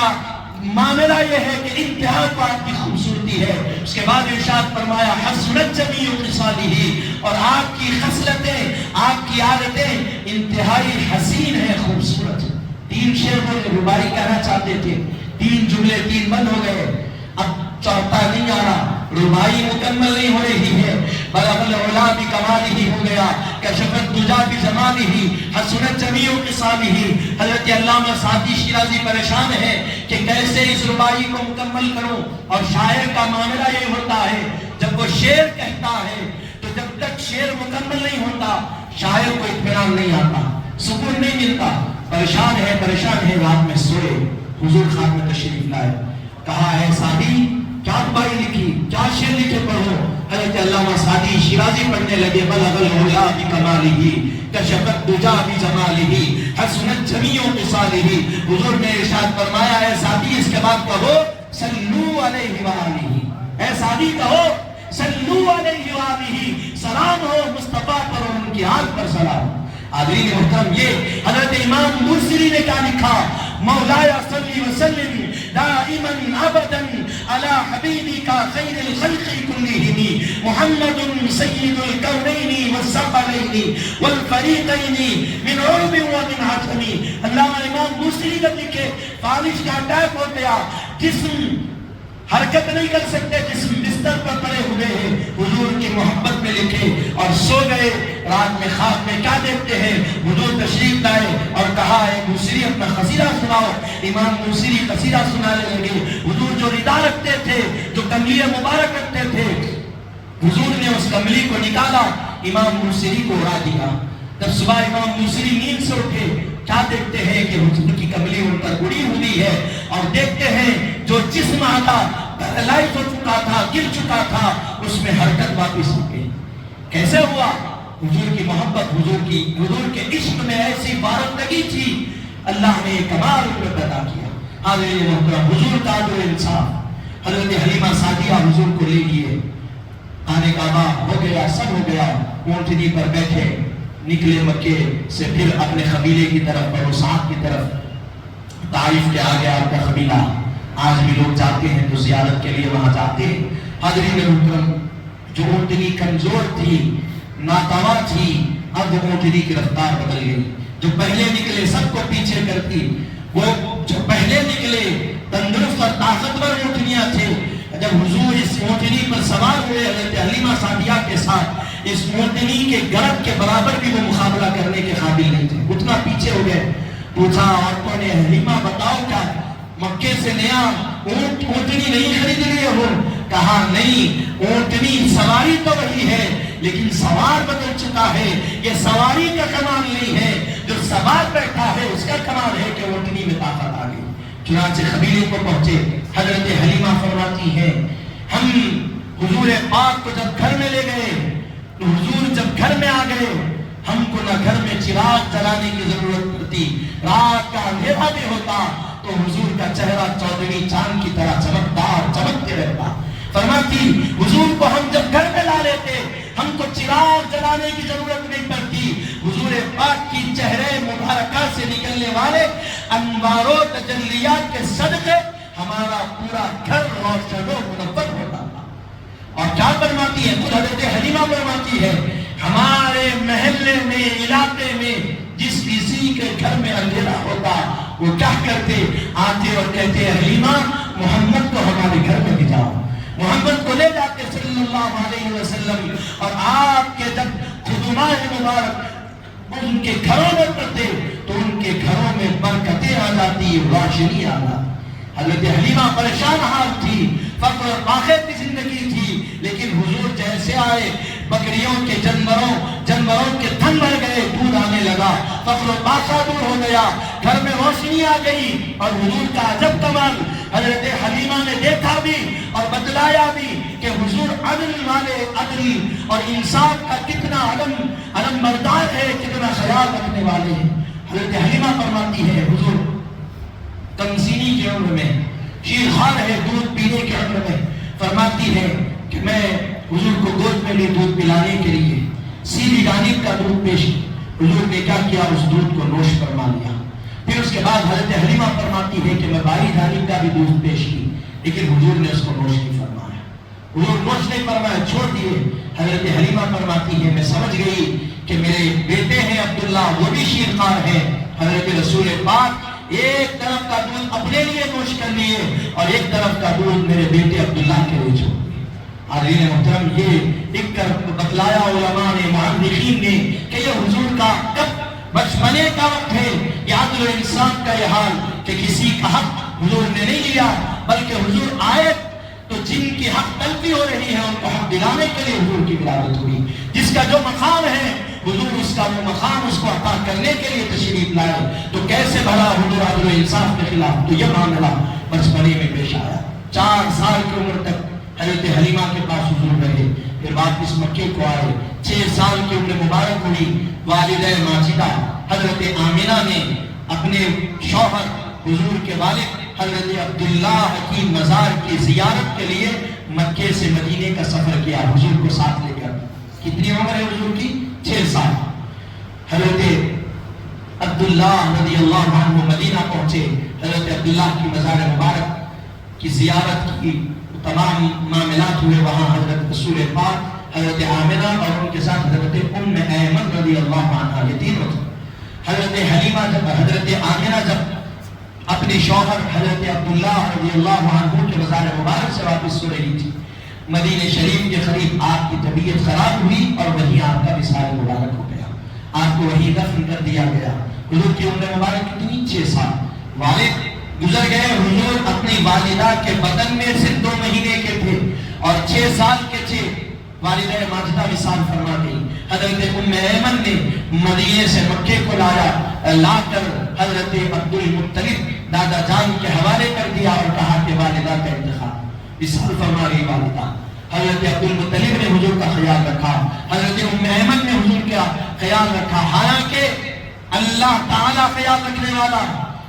معاملہ یہ ہے کہ انتہا کو آپ کی خوبصورتی ہے. اس کے بعد ارشاد فرمایا حسنت جمیع خصالہ، اور آپ کی خصلتیں، آپ کی عادتیں انتہائی حسین ہیں، خوبصورت. 3 شعر وہ رباعی کہنا چاہتے تھے، 3 جملے 3 بند ہو گئے، اب چوتھا نہیں آ رہا، رباعی مکمل نہیں ہو رہی ہے. بلغ العلا بکمالہ ہو گیا، کشف الدجی بجمالہ حسنت جمیع خصالہ. حضرت علامہ سعدی شیرازی پریشان ہے کہ کیسے اس رباعی کو مکمل کروں. اور شاعر کا معاملہ یہ ہوتا ہے، جب وہ شعر کہتا ہے تو جب تک شعر مکمل نہیں ہوتا شاعر کو اطمینان نہیں آتا، سکون نہیں ملتا. پریشان ہے، رات میں سوئے، حضور خان میں تشریف لائے. کہا ہے سعدی کیا رباعی لکھی، کیا شعر لکھے پڑھو. حضرت علامہ سعدی شیرازی پڑھنے لگے، بلغ العلا بکمالہ کشف الدجی بجمالہ حسنت جمیع خصالہ. حضور نے ارشاد فرمایا، اے سعدی اس کے بعد کہو صلو علیہ وآلہ. اے سعدی کہو صلو علیہ وآلہ، سلام ہو مصطفیٰ پر اور ان کی آل پر سلام. حاضرین محترم، یہ حضرت امام بوصیری نے کیا لکھا؟ مولایا صلی وسلم دائما ابدا علی حبیبک خیر الخلق کلہم محمد سید الکونین والثقلین والفریقین من عرب ومن عجم. علامہ امام بوصیری جب لکھے فالج کا اٹیک ہو گیا، جسم حرکت نہیں کر سکتے، جسم بستر پر پڑے ہوئے ہیں، حضور کی محبت میں لکھے اور سو گئے. رات میں خواب میں کیا دیکھتے ہیں؟ حضور تشریف لائے اور کہا ہے بوصیری اپنا قصیدہ سناؤ. امام بوصیری قصیدہ سنانے لگے. حضور جو ردا رکھتے تھے، جو کملی مبارک رکھتے تھے، حضور نے اس کملی کو نکالا، امام بوصیری کو اڑا دیا. جب صبح امام بوصیری نیند سے اٹھے، کیا دیکھتے ہیں کہ حضور کی کملی ان پر اڑی ہوئی ہے، اور دیکھتے ہیں جو جسم آتا پیرالائز ہو چکا تھا، گر چکا تھا، اس میں حرکت واپس ہو گئی. کیسے ہوا؟ حضور کی محبت، حضور کے عشق میں ایسی وارندگی تھی، اللہ نے کمال ان میں پیدا کیا. حاضرین محترم، حضور کا عدل و انصاف. حضرت حلیمہ سعدیہ حضور کو لے گئے خانے کعبہ ہو گیا، سب ہو گیا، اونٹنی پر بیٹھے نکلے مکے سے پھر اپنے قبیلے کی طرف، بنو سعد کی طرف۔ طائف کے آگے آپ کا قبیلہ، آج بھی لوگ جاتے ہیں تو زیارت کے لیے وہاں جاتے ہیں۔ حاضرین محترم، جو اونٹنی کمزور تھی، ناتواں تھی، اب وہ اونٹنی کی رفتار بدل گئی۔ جو پہلے نکلے سب کو پیچھے کرتی، وہ جو پہلے نکلے تندرست اور طاقتور اونٹنیاں تھے، جب حضور اس اونٹنی پر سوار ہوئے حضرت حلیمہ سعدیہ کے ساتھ، اس اونٹنی کے گرد کے برابر بھی وہ مقابلہ کرنے کے قابل نہیں تھے، اتنا پیچھے ہو گئے۔ پوچھا عورتوں نے، حلیمہ بتاؤ کیا مکے سے نیا اونٹنی نہیں خرید لیے ہو؟ کہا نہیں، اونٹنی سواری تو وہی ہے لیکن سوار بدل چکا ہے۔ یہ سواری کا کمال نہیں ہے، جو سوار بیٹھا ہے اس کا کمال ہے کہ اونٹنی میں طاقت آ گئی۔ چنانچہ قبیلے کو پہنچے، حضرت حلیمہ فرماتی ہیں ہم حضور پاک کو جب گھر میں لے گئے تو حضور جب گھر میں آ گئے، ہم کو نہ گھر میں چراغ جلانے کی ضرورت پڑتی، رات کا اندھیرا بھی ہوتا تو حضور کا چہرہ 14ویں چاند کی طرح چمکدار چمکتے رہتا۔ فرماتی حضور کو ہم جب گھر میں لا لیتے، ہم کو چراغ جلانے کی ضرورت نہیں پڑتی، حضور پاک کی چہرے مبارکہ سے نکلنے والے انوار و تجلیات کے صدقے ہمارا پورا گھر روشن و منور ہوتا تھا۔ اور کیا فرماتی ہے خود حضرت حلیمہ فرماتی ہے ہمارے محلے میں، علاقے میں جس کسی کے گھر میں اندھیرا ہوتا وہ کیا کرتے، آتے اور کہتے حلیمہ محمد کو ہمارے گھر میں لے جاؤ، محمد کو لے جاتے صلی اللہ علیہ وسلم، اور آپ کے جب خدمات مبارک ان کے گھروں میں پڑتے تو ان کے گھروں میں برکتیں آ جاتی، روشنی آ جاتی۔ حضرت حلیمہ پریشان حال تھی، فقر اور فاقے کی زندگی تھی، لیکن حضور جیسے آئے بکریوں کے جانوروں کے تھن بھر گئے، دودھ آنے لگا، فقر و فاقہ دور ہو گیا، گھر میں روشنی آ گئی۔ اور حضور کا عجب کمال حضرت حلیمہ نے دیکھا بھی اور بتلایا بھی کہ حضور عدل والے، عدل اور انصاف کا کتنا علم بردار ہے، کتنا خیال رکھنے والے ہیں۔ حضرت حلیمہ فرماتی ہے حضور کمسینی کے عمر میں، شیرخوار ہے دودھ پینے کے عمر میں، فرماتی ہے کہ میں حضور کو گود میں لی دودھ پلانے کے لیے، سیدھی جانب کا دودھ پیش کی، حضور نے کیا کیا، اس دودھ کو نوش فرما لیا۔ پھر اس کے بعد حضرت حلیمہ فرماتی ہے کہ میں باری جانب کا بھی دودھ پیش کی، لیکن حضور نے اس کو نوش نہیں فرمایا، حضور نوش نہیں فرمایا، چھوڑ دیے۔ حضرت حلیمہ فرماتی ہے میں سمجھ گئی کہ میرے بیٹے ہیں عبداللہ، وہ بھی شیرخوار ہیں۔ حضرت رسول پاک ایک طرف کا دودھ اپنے لیے نوش کر لیے اور ایک طرف کا دودھ میرے بیٹے عبداللہ کے لیے چھوڑ دیے۔ حاضرین محترم، یہ ایک کر بتلایا علماء نے، محدثین نے کہ یہ حضور کا کب بچپنے کا وقت ہے، یہ عدل و انصاف کا یہ حال کہ کسی کا حق حضور نے نہیں لیا، بلکہ حضور آئے تو جن کی حق تلفی ہو رہی ہے ان کو حق دلانے کے لیے حضور کی ولادت ہوئی۔ جس کا جو مقام ہے حضور اس کا وہ مقام اس کو عطا کرنے کے لیے تشریف لائے، تو کیسے بھلا حضور عدل و انصاف کے خلاف؟ تو یہ معاملہ بچپنے میں پیش آیا۔ 4 سال کی عمر تک حضرت حلیمہ کے پاس حضور رہے، پھر واپس مکے کو آئے۔ 6 سال کی عمر مبارک ہوئی، والدہ ماجدہ حضرت آمنہ نے اپنے شوہر حضور کے والد حضرت عبداللہ کی مزار کی زیارت کے لیے مکے سے مدینے کا سفر کیا، حضور کو ساتھ لے کر۔ کتنی عمر ہے حضور کی؟ 6 سال۔ حضرت عبداللہ رضی اللہ عنہ مدینہ پہنچے، حضرت عبداللہ کی مزار مبارک کی زیارت کی، تمام معاملات ہوئے وہاں۔ حضرت رسول پاک، حضرت آمنہ اور ان کے ساتھ حضرت ام ایمن رضی اللہ عنہ، یہ تینوں تھے۔ حضرت حلیمہ جب حضرت آمنہ جب اپنے شوہر حضرت عبداللہ رضی اللہ عنہ کے مزار مبارک سے واپس ہو رہی تھی، مدینہ شریف کے قریب آپ کی طبیعت خراب ہوئی اور وہیں آپ کا وصال مبارک ہو گیا، آپ کو وہیں دفن کر دیا گیا۔ حضور کی عمر مبارک کتنی؟ 6 سال۔ والد گزر گئے، حضور اپنی والدہ کے بدن میں صرف 2 مہینے کے تھے اور 6 سال کے تھے، والدہ ماجدہ وصال فرما گئی۔ حضرت ام ایمن نے مدینے سے مکے کو لا کر حضرت عبد المطلب دادا جان کے حوالے کر دیا اور کہا کہ والدہ کا انتخاب وصال فرما گئی والدہ۔ حضرت عبد المطلب نے حضور کا خیال رکھا، حضرت ام ایمن نے حضور کا خیال رکھا، حالانکہ اللہ تعالیٰ خیال رکھنے والا،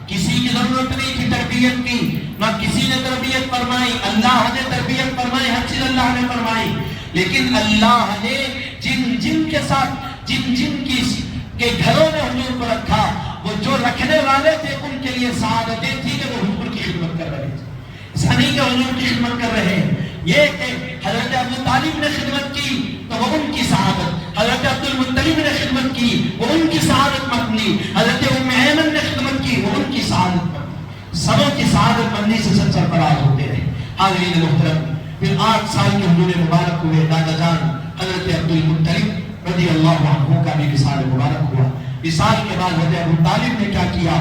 کسی کی ضرورت نہیں تھی تربیت کی، نہ کسی نے تربیت فرمائی، اللہ نے تربیت فرمائی، ہر چیز اللہ نے فرمائی۔ لیکن اللہ نے جن جن کے ساتھ جن جن کے گھروں میں حضور کو رکھا، وہ جو رکھنے والے تھے ان کے لیے سعادتیں تھی کہ وہ حضور کی خدمت کر رہے تھے، ایسا نہیں کہ حضور کی خدمت کر رہے ہیں۔ یہ کہ حضرت ابو طالب نے خدمت کی تو وہ ان کی سعادت، حضرت عبد المطلب نے خدمت کی وہ ان کی سعادت مندی، حضرت ام ایمن نے خدمت کی وہ ان کی سعادت مندی، سبوں کی سعادت مندی سے سب سرفراز ہوتے رہے۔ حاضرین محترم، پھر 8 سال کے حضور مبارک ہوئے، دادا جان حضرت عبد المطلب رضی اللہ عنہ کا بھی وصال مبارک ہوا۔ وصال کے بعد حضرت ابو طالب نے کیا کیا،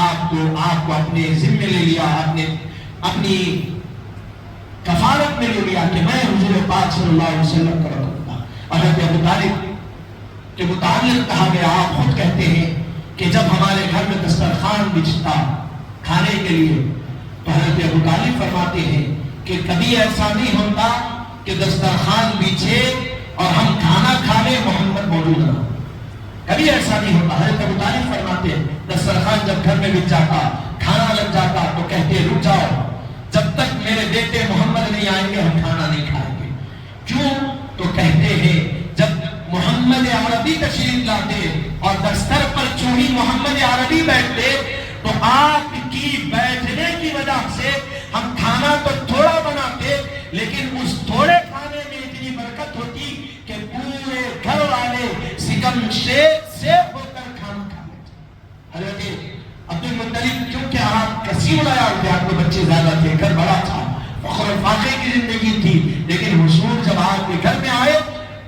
آپ کو اپنے ذمے لے لیا، اپنی کفارت میں لے لیا کہ میں حضور پاک صلی اللہ علیہ وسلم کا رکھوں گا۔ حضرت ابو طالب کے متعلق کہا گیا، آپ خود کہتے ہیں کہ جب ہمارے گھر میں دسترخوان بچھتا کھانے کے لیے تو حضرت ابو طالب فرماتے ہیں کہ کبھی ایسا نہیں ہوتا کہ دسترخوان بچھے اور ہم کھانا کھا لیں محمد موجود نہ ہو، کبھی ایسا نہیں ہوتا۔ حضرت ابو طالب فرماتے ہیں دسترخوان جب گھر میں بچھ جاتا، کھانا لگ جاتا تو کہتے رک جاؤ، جب تک میرے بیٹے محمد نہیں آئیں گے ہم کھانا نہیں کھائیں گے۔ کیوں؟ تو کہتے ہیں جب محمد عربی تشریف لاتے اور دستر پر چونی محمد عربی بیٹھتے تو آپ کی بیٹھنے کی وجہ سے ہم کھانا تو تھوڑا بناتے لیکن اس تھوڑے کھانے میں اتنی برکت ہوتی کہ پورے گھر والے سکم سیب ہو کر کھانا کھا لیتے۔ حضرت عبد المطلب کیونکہ آپ کثیر لایا ہوتے، آپ کو بچے زیادہ تھے، گھر بڑا تھا، فخر و فاخر کی زندگی تھی، لیکن حضور جب آپ کے گھر میں آئے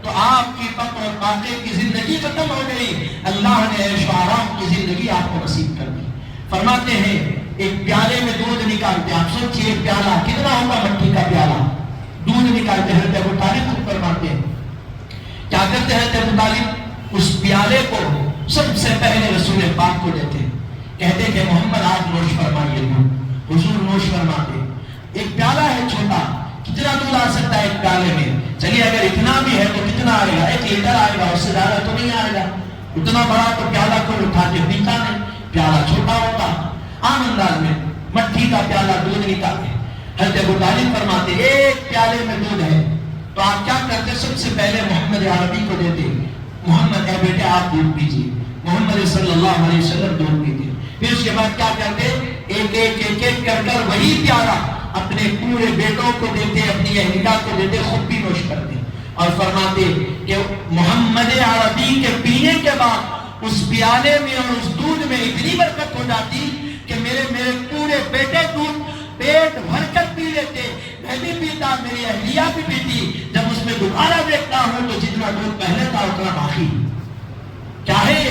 تو آپ کی فخر و فاخر کی زندگی ختم ہو گئی، اللہ نے عیش و آرام کی زندگی آپ کو نصیب کر دی۔ فرماتے ہیں ایک پیالے میں دودھ نکالتے، آپ سوچئے ایک پیالہ کتنا ہوگا، مٹی کا پیالہ، دودھ نکالتے ہیں۔ ابو طالب خود فرماتے ہیں کیا کرتے ہیں ابو طالب، اس پیالے کو سب سے پہلے رسول پاک کو دیتے، کہتے کہ محمد آپ نوش فرمائیے۔ حضور نوش فرماتے، ایک پیالہ ہے چھوٹا، کتنا دودھ آ سکتا ہے ایک پیالے میں، چلیے اگر اتنا بھی ہے تو کتنا آئے گا، 1 لیٹر آئے گا، اس سے زیادہ تو نہیں آئے گا، اتنا بڑا تو پیالہ کوئی اٹھا کے پیتا نہیں، پیالہ چھوٹا ہوتا، عام انداز میں مٹی کا پیالہ دودھ نکالتے۔ حضرت ابو طالب فرماتے ایک پیالے میں دودھ ہے تو آپ کیا کرتے، سب سے پہلے محمد عربی کو دیتے، محمد اے بیٹے آپ دودھ پیجیے، محمد صلی اللہ علیہ وسلم دودھ پیتے۔ پھر اس کے بعد کیا کرتے، ایک کر وہی پیالہ اپنے پورے بیٹوں کو دیتے، اپنی اہلیہ کو دیتے، خود بھی نوش کرتے اور فرماتے کہ محمد عربی کے پینے کے بعد اس پیالے میں اور اس دودھ میں اتنی برکت ہو جاتی کہ میرے پورے بیٹے دودھ پیٹ بھر کر پی لیتے، میں بھی پیتا، میری اہلیہ بھی پیتی، جب اس میں دوبارہ دیکھتا ہوں تو جتنا دودھ پہلے تھا اتنا باقی۔ کیا ہے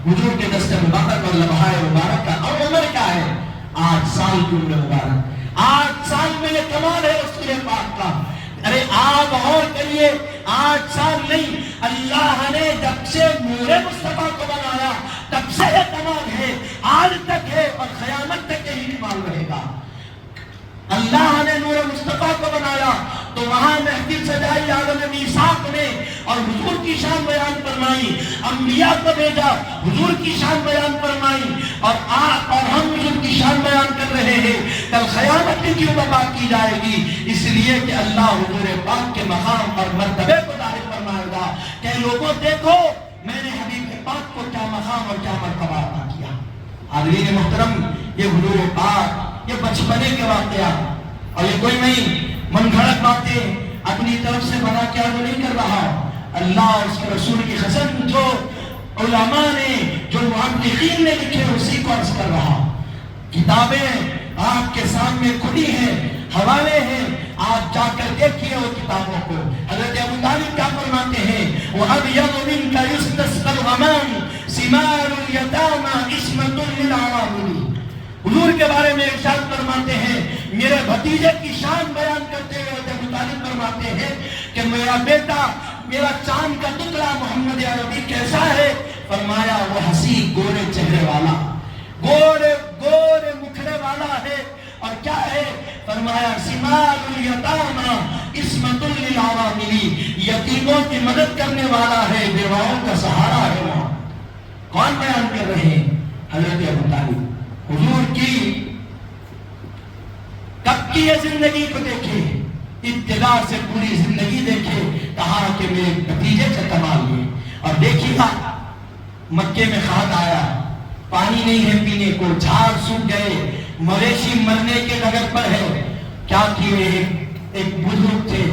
حضور کے دست مبارک اور لمحہ مبارک کا، اور عمر کیا ہے 8 سال کی عمر مبارک، 8 سال میں یہ کمال ہے رسول پاک کا۔ ارے آپ اور کریے 8 سال نہیں، اللہ نے جب سے نور مصطفیٰ کو بنایا تب سے یہ کمال ہے، آج تک ہے اور قیامت تک یہی کمال رہے گا۔ اللہ نے نور مصطفیٰ کو بنایا تو وہاں محفل سجائی عالم میثاق میں اور حضور کی شان بیان فرمائی، انبیاء کو بھیجا حضور کی شان بیان فرمائی، اور ہم حضور کی شان بیان کر رہے ہیں۔ کل قیامت کی کیوں بات کی جائے گی، اس لیے کہ اللہ حضور پاک کے مقام اور مرتبے کو ظاہر فرمائے گا کہ لوگوں دیکھو میں نے حبیب پاک کو کیا مقام اور کیا مرتبہ عطا کیا۔ حاضرین محترم، یہ حضور پاک، یہ بچپنے کے واقعات اور یہ کوئی نہیں من گھڑت باتیں اپنی طرف سے بنا کے آگے نہیں کر رہا، اللہ اور اس کے رسول کی قسم جو علماء نے، جو محققین نے لکھے اسی کو عرض کر رہا۔ کتابیں آپ کے سامنے کھلی ہیں، حوالے ہیں، آپ جا کر دیکھیے وہ کتابوں کو۔ حضرت ابو طالب کیا فرماتے ہیں، وَأَبْيَضُ مِنْكَ يُسْتَسْقَى الْغَمَامُ ثِمَارُ الْيَتَامَى عِصْمَةٌ لِلْعَوَامِلِ۔ حضور کے بارے میں ارشاد فرماتے ہیں، میرے بھتیجے کی شان بیان کرتے ہوئے ابو طالب فرماتے ہیں کہ میرا بیٹا، میرا چاند کا ٹکڑا محمد عربی کیسا ہے؟ فرمایا وہ ہنسی گورے چہرے والا، گورے مکھڑے والا ہے، اور کیا ہے؟ فرمایا ثمار الیتامی عصمۃ للعوامل، یتیموں کی مدد کرنے والا ہے، بیواؤں کا سہارا ہے۔ وہاں کون بیان کر رہے ہیں؟ حضرت ابو طالب۔ حضور کی کب کی یہ زندگی کو دیکھیں، ابتدا سے پوری زندگی دیکھے، کہا کہ میرے نتیجے سے کمال یہ. اور دیکھیے گا مکے میں خاد آیا، پانی نہیں ہے پینے کو، جھاڑ سوکھ گئے، مویشی مرنے کے ڈگر پر ہے. کیا کیے؟ ایک بزرگ تھے،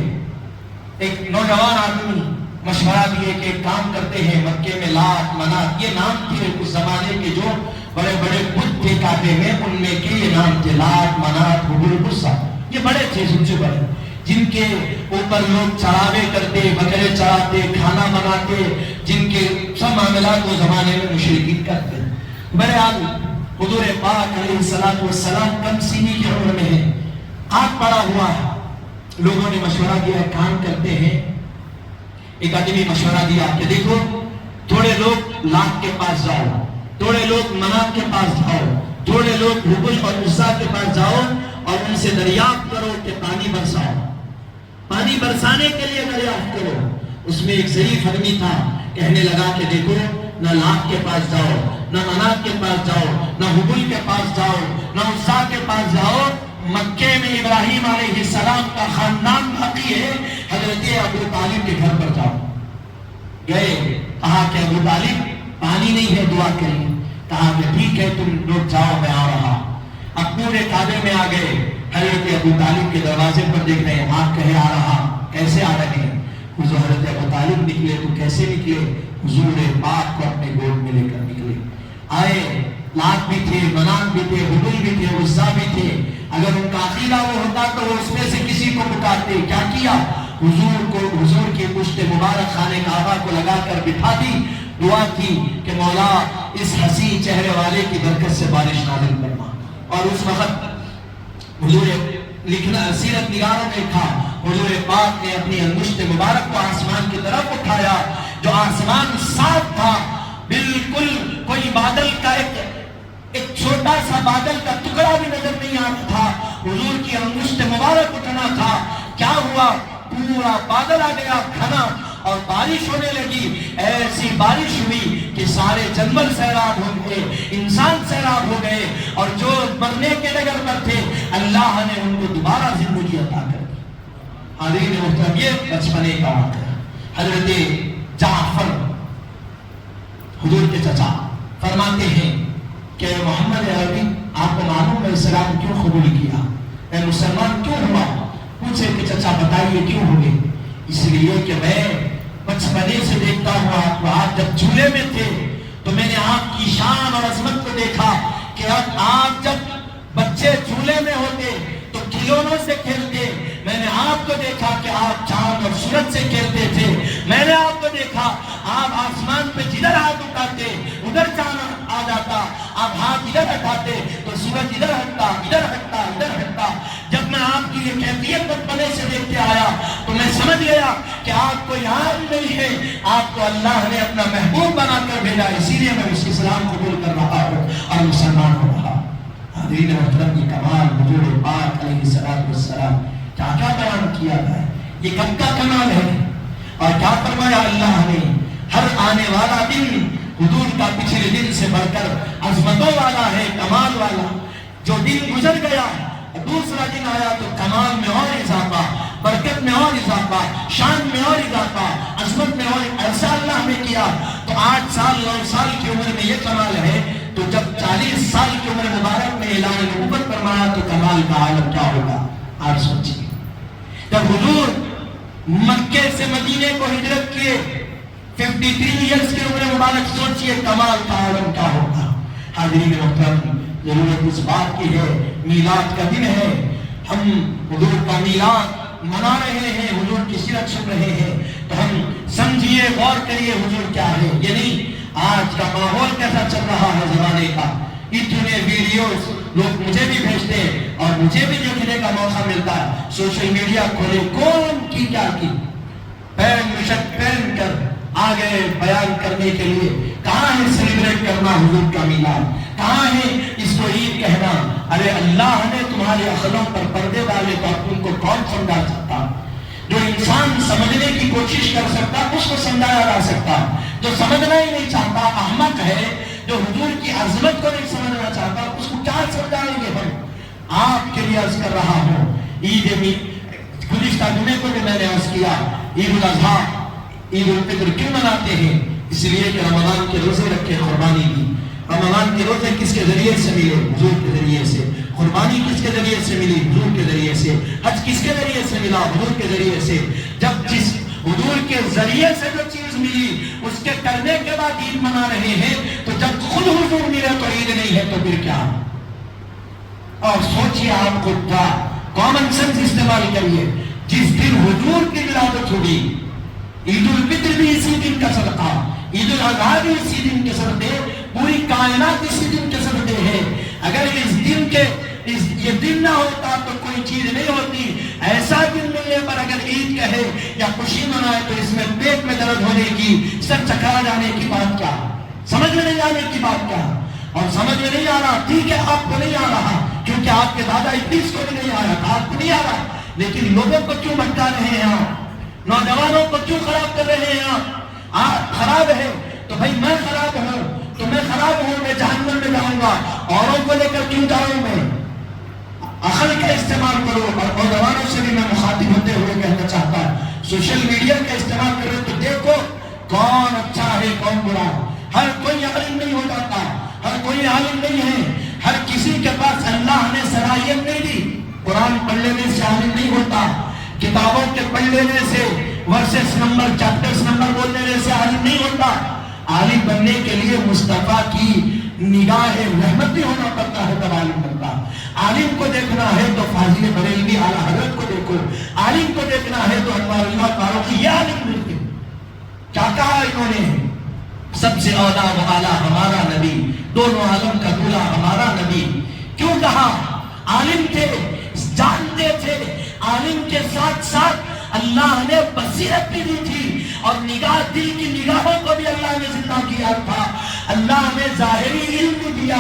ایک نوجوان آدمی مشورہ دیے کہ ایک کام کرتے ہیں، مکے میں لات منات یہ نام تھے اس زمانے کے، جو بڑے بڑے بت تھے کعبے میں، ان میں کے یہ نام تھے لات منات حبل غصہ. یہ بڑے تھے سب سے بڑے، جن کے اوپر لوگ چڑھاوے کرتے، بکرے چڑھاتے، کھانا بناتے، جن کے سب معاملات وہ زمانے میں مشرکین کرتے. بہرحال حضور پاک علیہ السلام کم سینی کی عمر میں ہے، آگ پڑا ہوا ہے. لوگوں نے مشورہ دیا ہے کام کرتے ہیں. ایک آدمی مشورہ دیا کہ دیکھو تھوڑے لوگ لات کے پاس جاؤ، تھوڑے لوگ منات کے پاس جاؤ، تھوڑے لوگ حبل اور عزا کے پاس جاؤ اور ان سے دریافت کرو کہ پانی برساؤ. پانی برسانے کے لیے دریافت کرو. اس میں ایک ظریف آدمی تھا، کہنے لگا کہ دیکھو نہ لات کے پاس جاؤ، نہ منات کے پاس جاؤ، نہ حبل کے پاس جاؤ، نہ عزا کے پاس جاؤ. مکے میں ابراہیم علیہ السلام کا خاندان باقی ہے، حضرت ابو طالب کے گھر پر جاؤ. گئے، کہا کہ ابو طالب پانی نہیں ہے، دعا کریں. کہا کہ ٹھیک ہے تم لوگ جاؤ، میں آ رہا. اب پورے کعبے میں آ گئے، حضرت ابو طالب کے دروازے پر دیکھ رہے ہیں، آپ کہے آ رہا. کیسے آ رہے ہیں؟ حضرت ابو طالب نکلے تو کیسے نکلے؟ حضور پاک کو اپنے گود میں لے کر نکلے. آئے، لات بھی تھے، منات بھی تھے، حبل بھی تھے، عزا بھی تھے. اگر ان کا عقیدہ وہ ہوتا تو وہ اس میں سے کسی کو پکارتے. کیا کیا؟ حضور کی پشت مبارک خانے کعبہ کو لگا کر بٹھا دی، دعا کی کہ مولا اس حسین چہرے والے کی برکت سے بارش نازل فرما. اور اس وقت حضور لکھنا سیرت نگاروں میں تھا، حضور پاک نے اپنی انگشت مبارک کو آسمان کی طرف اٹھایا، جو آسمان صاف تھا، بالکل کوئی بادل کا ایک چھوٹا سا بادل کا ٹکڑا بھی نظر نہیں آتا تھا. حضور کی انگشت مبارک اٹھنا تھا. کیا ہوا؟ پورا بادل آ گیا گھنا اور بارش ہونے لگی. ایسی بارش ہوئی کہ سارے جنگل سیراب ہو گئے، انسان سیراب ہو گئے، اور جو مرنے کے ڈگر پر تھے اللہ نے ان کو دوبارہ زندگی عطا کر دی. حاضرین محترم، یہ بچپنے کا واقعہ. حضرت جعفر حضور کے چچا فرماتے ہیں کہ محمد عربی آپ کو معلوم ہے اسلام کیوں قبول کیا، میں مسلمان کیوں ہوا؟ پوچھے کہ چچا بتائیے کیوں ہوئے؟ اس لیے کہ میں بچپنے سے دیکھتا ہوں آپ کو، آپ جب چولہے میں تھے تو میں نے آپ کی شان اور عظمت کو دیکھا کہ آپ جب بچے چولہے میں ہوتے تو کھلونوں سے کھیلتے. میں نے آپ کو دیکھا کہ آپ چاند اور سورج سے کھیلتے تھے. میں نے آپ کو دیکھا آپ آسمان پہ جدھر ہاتھ اٹھاتے ادھر چاند آ جاتا، آپ ہاتھ ادھر ہٹاتے تو سورج ادھر ہٹتا، ادھر ہٹتا، ادھر ہٹتا. جب میں آپ کی یہ کیفیت بچپنے سے دیکھتے آیا تو میں سمجھ گیا کہ آپ کو یاد نہیں ہے، آپ کو اللہ نے اپنا محبوب بنا کر بھیجا، اسی لیے میں اس اسلام قبول کر رہا ہوں اور مسلمان ہو رہا. حضرین محترم کی کمال حضور پاک علیہ السلام کیا کیا بیان کیا ہے، یہ کب کا کمال ہے. اور کیا فرمایا اللہ نے، ہر آنے والا دن حضور کا پچھلے دن سے بڑھ کر عظمتوں والا ہے، کمال والا. جو دن گزر گیا دوسرا دن آیا تو کمال میں اور اضافہ، برکت میں اور اضافہ، شان میں اور اضافہ، عظمت میں اور. ایسا اللہ نے کیا تو 8 سال 9 سال کی عمر میں یہ کمال ہے، تو جب 40 سال کی عمر مبارک میں اعلان نبوت فرمایا تو کمال کا عالم کیا ہوگا آپ سوچیے. جب حضور مکے سے مدینے کو ہجرت کیے 53 ایئرز کی عمر مبارک، سوچئے کمال کا عالم کیا ہوگا. حاضرین محترم، ضرورت اس بات کی ہے، میلاد کا دن ہے، ہم حضور کا میلاد منا رہے ہیں، حضور کی سیرت سن رہے ہیں، تو ہم سمجھیے، غور کریے حضور کیا ہے. یہ نہیں آج کا ماحول کیسا چل رہا ہے زمانے کا، اتنے ویڈیوز لوگ مجھے بھی بھیجتے ہیں اور مجھے بھی دیکھنے کا موقع ملتا ہے. سوشل میڈیا کھولے، کون کی کیا کی، شرٹ پہن کر آ گئے بیان کرنے کے لیے. کہاں ہے سیلیبریٹ کرنا حضور کا میلاد؟ کہاں ہے اس کو عید کہنا؟ ارے اللہ نے تمہارے عقلوں پر پردے ڈالے تو تم کو کون سمجھا سکتا؟ جو انسان سمجھنے کی کوشش کر سکتا اس کو سمجھایا جا سکتا، جو سمجھنا ہی نہیں چاہتا احمق ہے، جو حضور کی عظمت کو نہیں سمجھنا چاہتا اس کو کیا سمجھائیں گے ہم. آپ کے لیے عرض کر رہا ہوں، عید گزشتہ جمعے کو بھی میں نے عرض کیا، عید الاضحیٰ عید الفطر کیوں مناتے ہیں؟ اس لیے کہ رمضان کے روزے رکھے، قربانی دی۔ رمضان کے روزے کس کے ذریعے سے ملے؟ حضور کے ذریعے سے۔ قربانی کس کے ذریعے سے ملی؟ حضور کے ذریعے سے۔ حج کس کے ذریعے سے ملا؟ حضور کے ذریعے سے۔ جب جس حضور کے ذریعے سے جو چیز ملی اس کے کرنے کے بعد عید منا رہے ہیں، تو جب خود حضور ملے تو عید نہیں ہے تو پھر کیا؟ اور سوچئے آپ خود کا کامن سینس استعمال کریے۔ جس دن حضور کی ولادت ہوگی، عید الفطر بھی اسی دن کا صدقہ، عید الاضحیٰ بھی اسی دن کے صدقے، پوری کائنات اسی دن کے صدقے ہے۔ اگر اس دن کے یہ دن نہ ہوتا تو کوئی چیز نہیں ہوتی۔ ایسا دن ملنے پر اگر عید کہے یا خوشی منائے تو اس میں پیٹ میں درد ہونے کی، سر چکرا جانے کی بات کیا، سمجھ میں نہیں آنے کی بات کیا؟ اور سمجھ میں نہیں آ رہا، ٹھیک ہے آپ کو نہیں آ رہا کیونکہ آپ کے دادا ابلیس کو بھی نہیں آ رہا، آپ کو نہیں آ رہا، لیکن لوگوں کو کیوں بھٹکا رہے ہیں آپ؟ نوجوانوں کو کیوں خراب کر رہے ہیں آپ؟ خراب ہے تو بھائی میں خراب ہوں، تو میں خراب ہوں، میں جہنم میں جاؤں گا، اوروں کو لے کر کیوں جاؤں میں؟ عقل کا استعمال کرو۔ اور نوجوانوں سے بھی میں مخاطب ہوتے ہوئے کہنا چاہتا ہوں، سوشل میڈیا کا استعمال کرو تو دیکھو کون اچھا ہے کون برا ہے۔ ہر کوئی عالم نہیں ہو جاتا، ہر کوئی عالم نہیں ہے، ہر کسی کے پاس اللہ نے صلاحیت نہیں دی۔ قرآن پڑھ لینے سے عالم نہیں ہوتا، کتابوں کے پڑھ لینے سے، ورسز نمبر، چیپٹرز نمبر بول لینے سے عالم نہیں ہوتا۔ عالم بننے کے لیے مصطفیٰ کی نگاہ رحمت بھی ہونا پڑتا ہے تب عالم بنتا۔ عالم کو دیکھنا ہے تو فاضل بریلوی اعلیٰ حضرت کو دیکھو، عالم کو دیکھنا ہے تو انوار اللہ فاروقی، یہ عالم ملتے۔ کیا کہا انہوں نے؟ سب سے اولیٰ و اعلیٰ ہمارا نبی، دونوں عالم کا دولہ ہمارا نبی۔ کیوں کہا؟ عالم تھے، جانتے تھے، عالم کے ساتھ ساتھ اللہ نے بصیرت بھی دی تھی، اور نگاہ، دل کی نگاہوں کو بھی اللہ نے زندہ کیا تھا۔ اللہ نے ظاہری علم بھی دیا،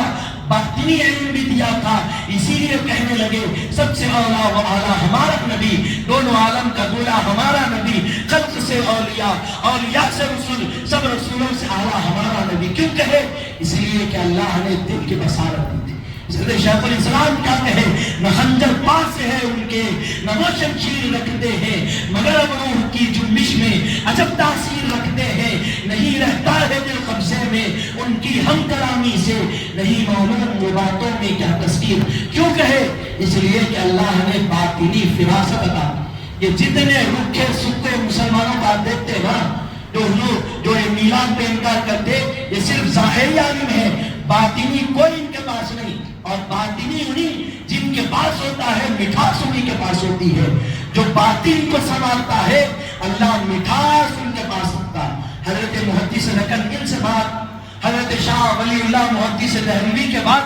باطنی علم بھی دیا تھا۔ اسی لیے کہنے لگے سب سے اولیٰ و اعلیٰ ہمارا نبی، دونوں عالم کا دولہ ہمارا نبی، خلق سے اولیاء، اولیاء سے رسول، سب رسولوں سے اعلیٰ ہمارا نبی۔ کیوں کہے؟ اس لیے کہ اللہ نے دل کی بصارت دی تھی۔ شیخ الاسلام کیا کہے؟ نہ خنجر پاس ہے ان کے، نہ وہ شمشیر رکھتے ہیں، مگر اب روح کی جنبش میں عجب تاثیر رکھتے ہیں۔ نہیں رہتا ہے دل قبضے میں ان کی ہم کلامی سے، نہیں معلوم وہ باتوں میں کیا تصویر۔ کیوں کہے؟ اس لیے کہ اللہ نے باطنی فراست عطا کی۔ یہ جتنے رکھے سکے مسلمانوں کا دیکھتے نا، جو میلاد پہ انکار کرتے، یہ صرف ظاہری عالم ہے، باطنی کوئی ان کے پاس نہیں۔ اور باطنی انہیں جن کے پاس ہوتا ہے، مٹھاس انہیں کے پاس ہوتی ہے۔ جو باطن کو سنبھالتا ہے اللہ مٹھاس ان کے پاس رکھتا ہے۔ حضرت محدث نکن سے بات، حضرت شاہ ولی اللہ محدث دہلوی کے بعد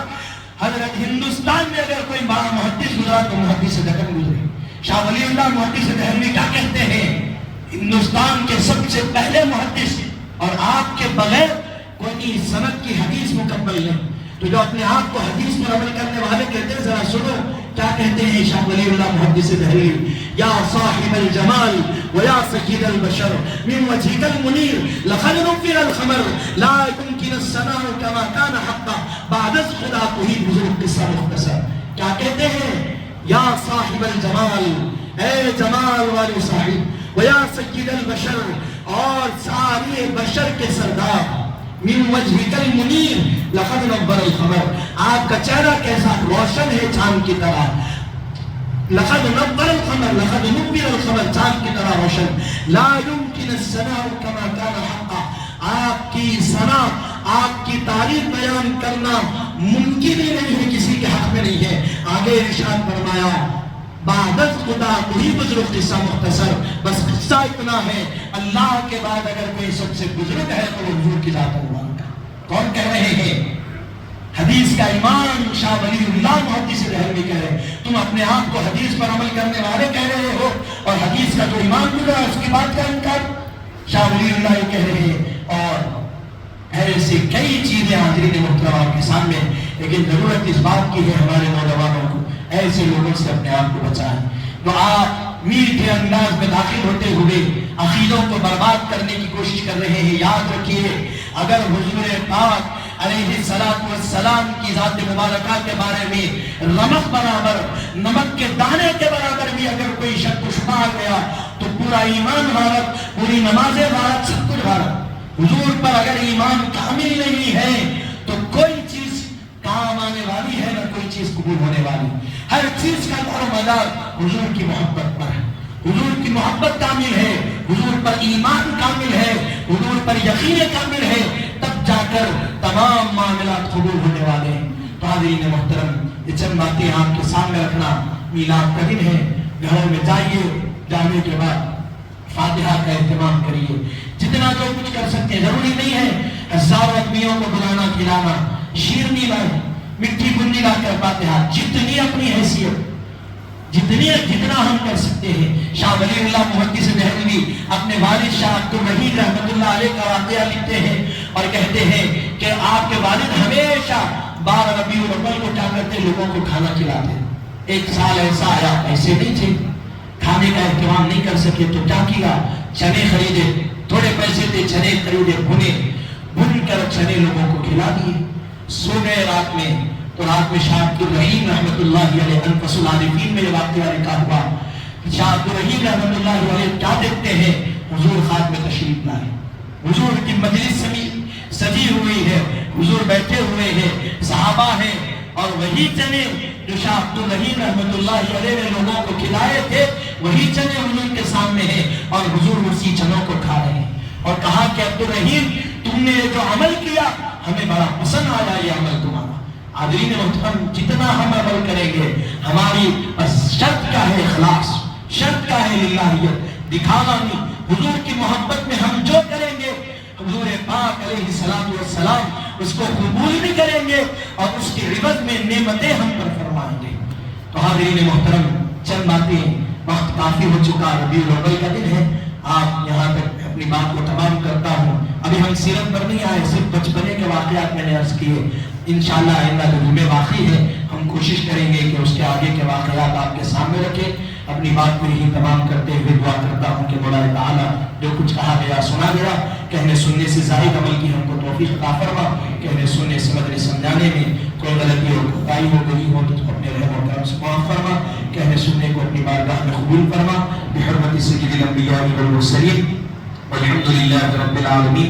حضرت ہندوستان میں اگر کوئی بڑا محدث گزرا تو محدث نکن گزرے۔ شاہ ولی اللہ محدث دہلوی کیا کہتے ہیں؟ ہندوستان کے سب سے پہلے محدث، اور آپ کے بغیر کوئی سند کی حدیث مکمل نہیں۔ تو جو اپنے آپ کو حدیث پر عمل کرنے والے کہتے ہیں، ذرا سنو کیا کہتے ہیں شاہ ولی اللہ محدث دہلوی۔ یا صاحب الجمال ویا سید البشر من وجهك المنیر لقد نفر الخمر لا يمكن الثناء كما كان حقا بعد از خدا تو ہی بزرگ قصہ مختصر۔ کیا کہتے ہیں؟ یا صاحب الجمال، اے جمال والے صاحب، ویا سید البشر، اور سارے بشر کے سردار، من وجهك المنیر لقد نبر الخمر، آپ کا چہرہ کیسا روشن ہے چاند کی طرح۔ لقد نبر الخمر، لقد نبر الخمر، چاند کی طرح روشن۔ لا يمكن الثناء كما كان حقا، آپ کی ثنا، آپ کی تعریف بیان کرنا ممکن ہی نہیں ہے، کسی کے حق میں نہیں ہے۔ آگے ارشاد فرمایا بعد از خدا کوئی بزرگ قصہ مختصر، بس قصہ اتنا ہے، اللہ کے بعد اگر کوئی سب سے بزرگ ہے تو وہ حضور کی ذات اللہ کا۔ کون کہہ رہے ہیں؟ حدیث کا امام شاہ ولی اللہ محدث دہلوی کہہ رہے ہیں۔ تم اپنے آپ کو حدیث پر عمل کرنے والے کہہ رہے ہو، اور حدیث کا جو امام گزرا اس کی بات کا انکار۔ شاہ ولی اللہ یہ کہہ رہے ہیں، اور ایسے کئی چیزیں حاضرین محترم کے سامنے، لیکن ضرورت اس بات کی ہے ہمارے نوجوانوں کو ایسے لوگوں سے اپنے آپ کو بچائیں تو آپ میٹھے انداز میں داخل ہوتے ہوئے عقیدوں کو برباد کرنے کی کوشش کر رہے ہیں۔ یاد رکھیے، اگر حضور پاک علیہ السلام کی ذات مبارکہ کے بارے میں رمق برابر، نمک کے دانے کے برابر بھی اگر کوئی شک و شبہ پورا ایمان غارت، پوری نمازیں غارت، سب کچھ غارت۔ حضور پر اگر ایمان کامل نہیں ہے تو کوئی چیز کام آنے والی ہے، نہ کوئی چیز قبول ہونے والی۔ ہر چیز کا دار و مدار حضور کی محبت پر ہے۔ حضور کی محبت کامل ہے، حضور پر ایمان کامل ہے، حضور پر یقین کامل ہے، تب جا کر تمام معاملات قبول ہونے والے ہیں۔ تو حاضرین محترم، یہ چند باتیں آپ کے سامنے رکھنا، میلاد کا دن ہے، گھروں میں جائیے، جانے کے بعد فاتحہ کا اہتمام کریے، جتنا جو کچھ کر سکتے ہیں۔ ضروری نہیں ہے ہزاروں آدمیوں کو بلانا کھلانا، شیرنی لائے، مٹھی گنڈی لا کر فاتحہ، جتنی اپنی حیثیت، جتنا ہم کر سکتے ہیں۔ شاہ ولی اللہ محدث دہلوی اپنے والد شاہ عبدالرحیم رحمۃ اللہ علیہ کا واقعہ لکھتے ہیں اور کہتے ہیں کہ آپ کے والد ہمیشہ 12 ربیع الاول کو کیا کرتے، لوگوں کو کھانا کھلاتے۔ ایک سال ایسا آیا، ایسے نہیں تھے، کھانے کا اہتمام نہیں کر سکے تو کیا کیا، چنے خریدے، تھوڑے پیسے تھے، چنے خریدے، بھن کر چنے لوگوں کو کھلا دیے۔ سو گئے رات میں، تو رات میں شاہ عبدالرحیم رحمۃ اللہ علیہ انفس العارفین میں یہ واقعہ لکھا ہوا، شاہ عبدالرحیم رحمۃ اللہ علیہ کیا دیکھتے ہیں، حضور خواب میں تشریف لائے، حضور کی مجلس سجی ہوئی ہے، حضور بیٹھے ہوئے ہیں، صحابہ ہیں، اور وہی چنے جو شاہ عبدالرحیم رحمۃ اللہ علیہ نے لوگوں کو کھلائے تھے، وہی چنے حضور کے سامنے ہیں، اور حضور اسی چنوں کو کھا رہے ہیں۔ اور کہا کہ عبدالرحیم، تم نے جو عمل کیا ہمیں بڑا پسند آیا یہ عمل تمہارا۔ حاضرین محترم، جتنا ہم عمل کریں گے، ہماری شرط کیا ہے، اخلاص، شرط کیا ہے، للہیت، دکھاوا نہیں۔ حضور کی محبت میں ہم جو کریں گے، حضور پاک علیہ السلام اس کو قبول بھی کریں گے اور اس کی عوض میں نعمتیں ہم پر فرمائیں گے۔ تو حاضرین محترم، چند باتیں، وقت کافی ہو چکا، ربیع الاول کا دن ہے، آپ یہاں تک اپنی بات کو تمام کرتا ہوں۔ ابھی ہم سیرت پر نہیں آئے، صرف بچپنے کے واقعات میں نے عرض کیے۔ انشاءاللہ آئندہ جو جمعے باقی ہے، ہم کوشش کریں گے کہ اس کے آگے کے واقعات آپ کے سامنے رکھیں۔ اپنی بات کو یہی تمام کرتے ہوئے دعا کرتا ہوں کہ مولا تعالیٰ جو کچھ کہا گیا سنا گیا، کہنے سننے سے زائد عمل کی ہم کو توفیق عطا فرما، کہنے سننے سمجھنے سمجھانے میں کوئی غلطی ہو، کوتاہی ہو گئی ہو تو اپنے رحم و کرم سے معاف فرما، کہنے سننے کو اپنی بارگاہ میں قبول فرما، بحرمت سید الانبیاء والمرسلین، والحمد للہ رب العالمین۔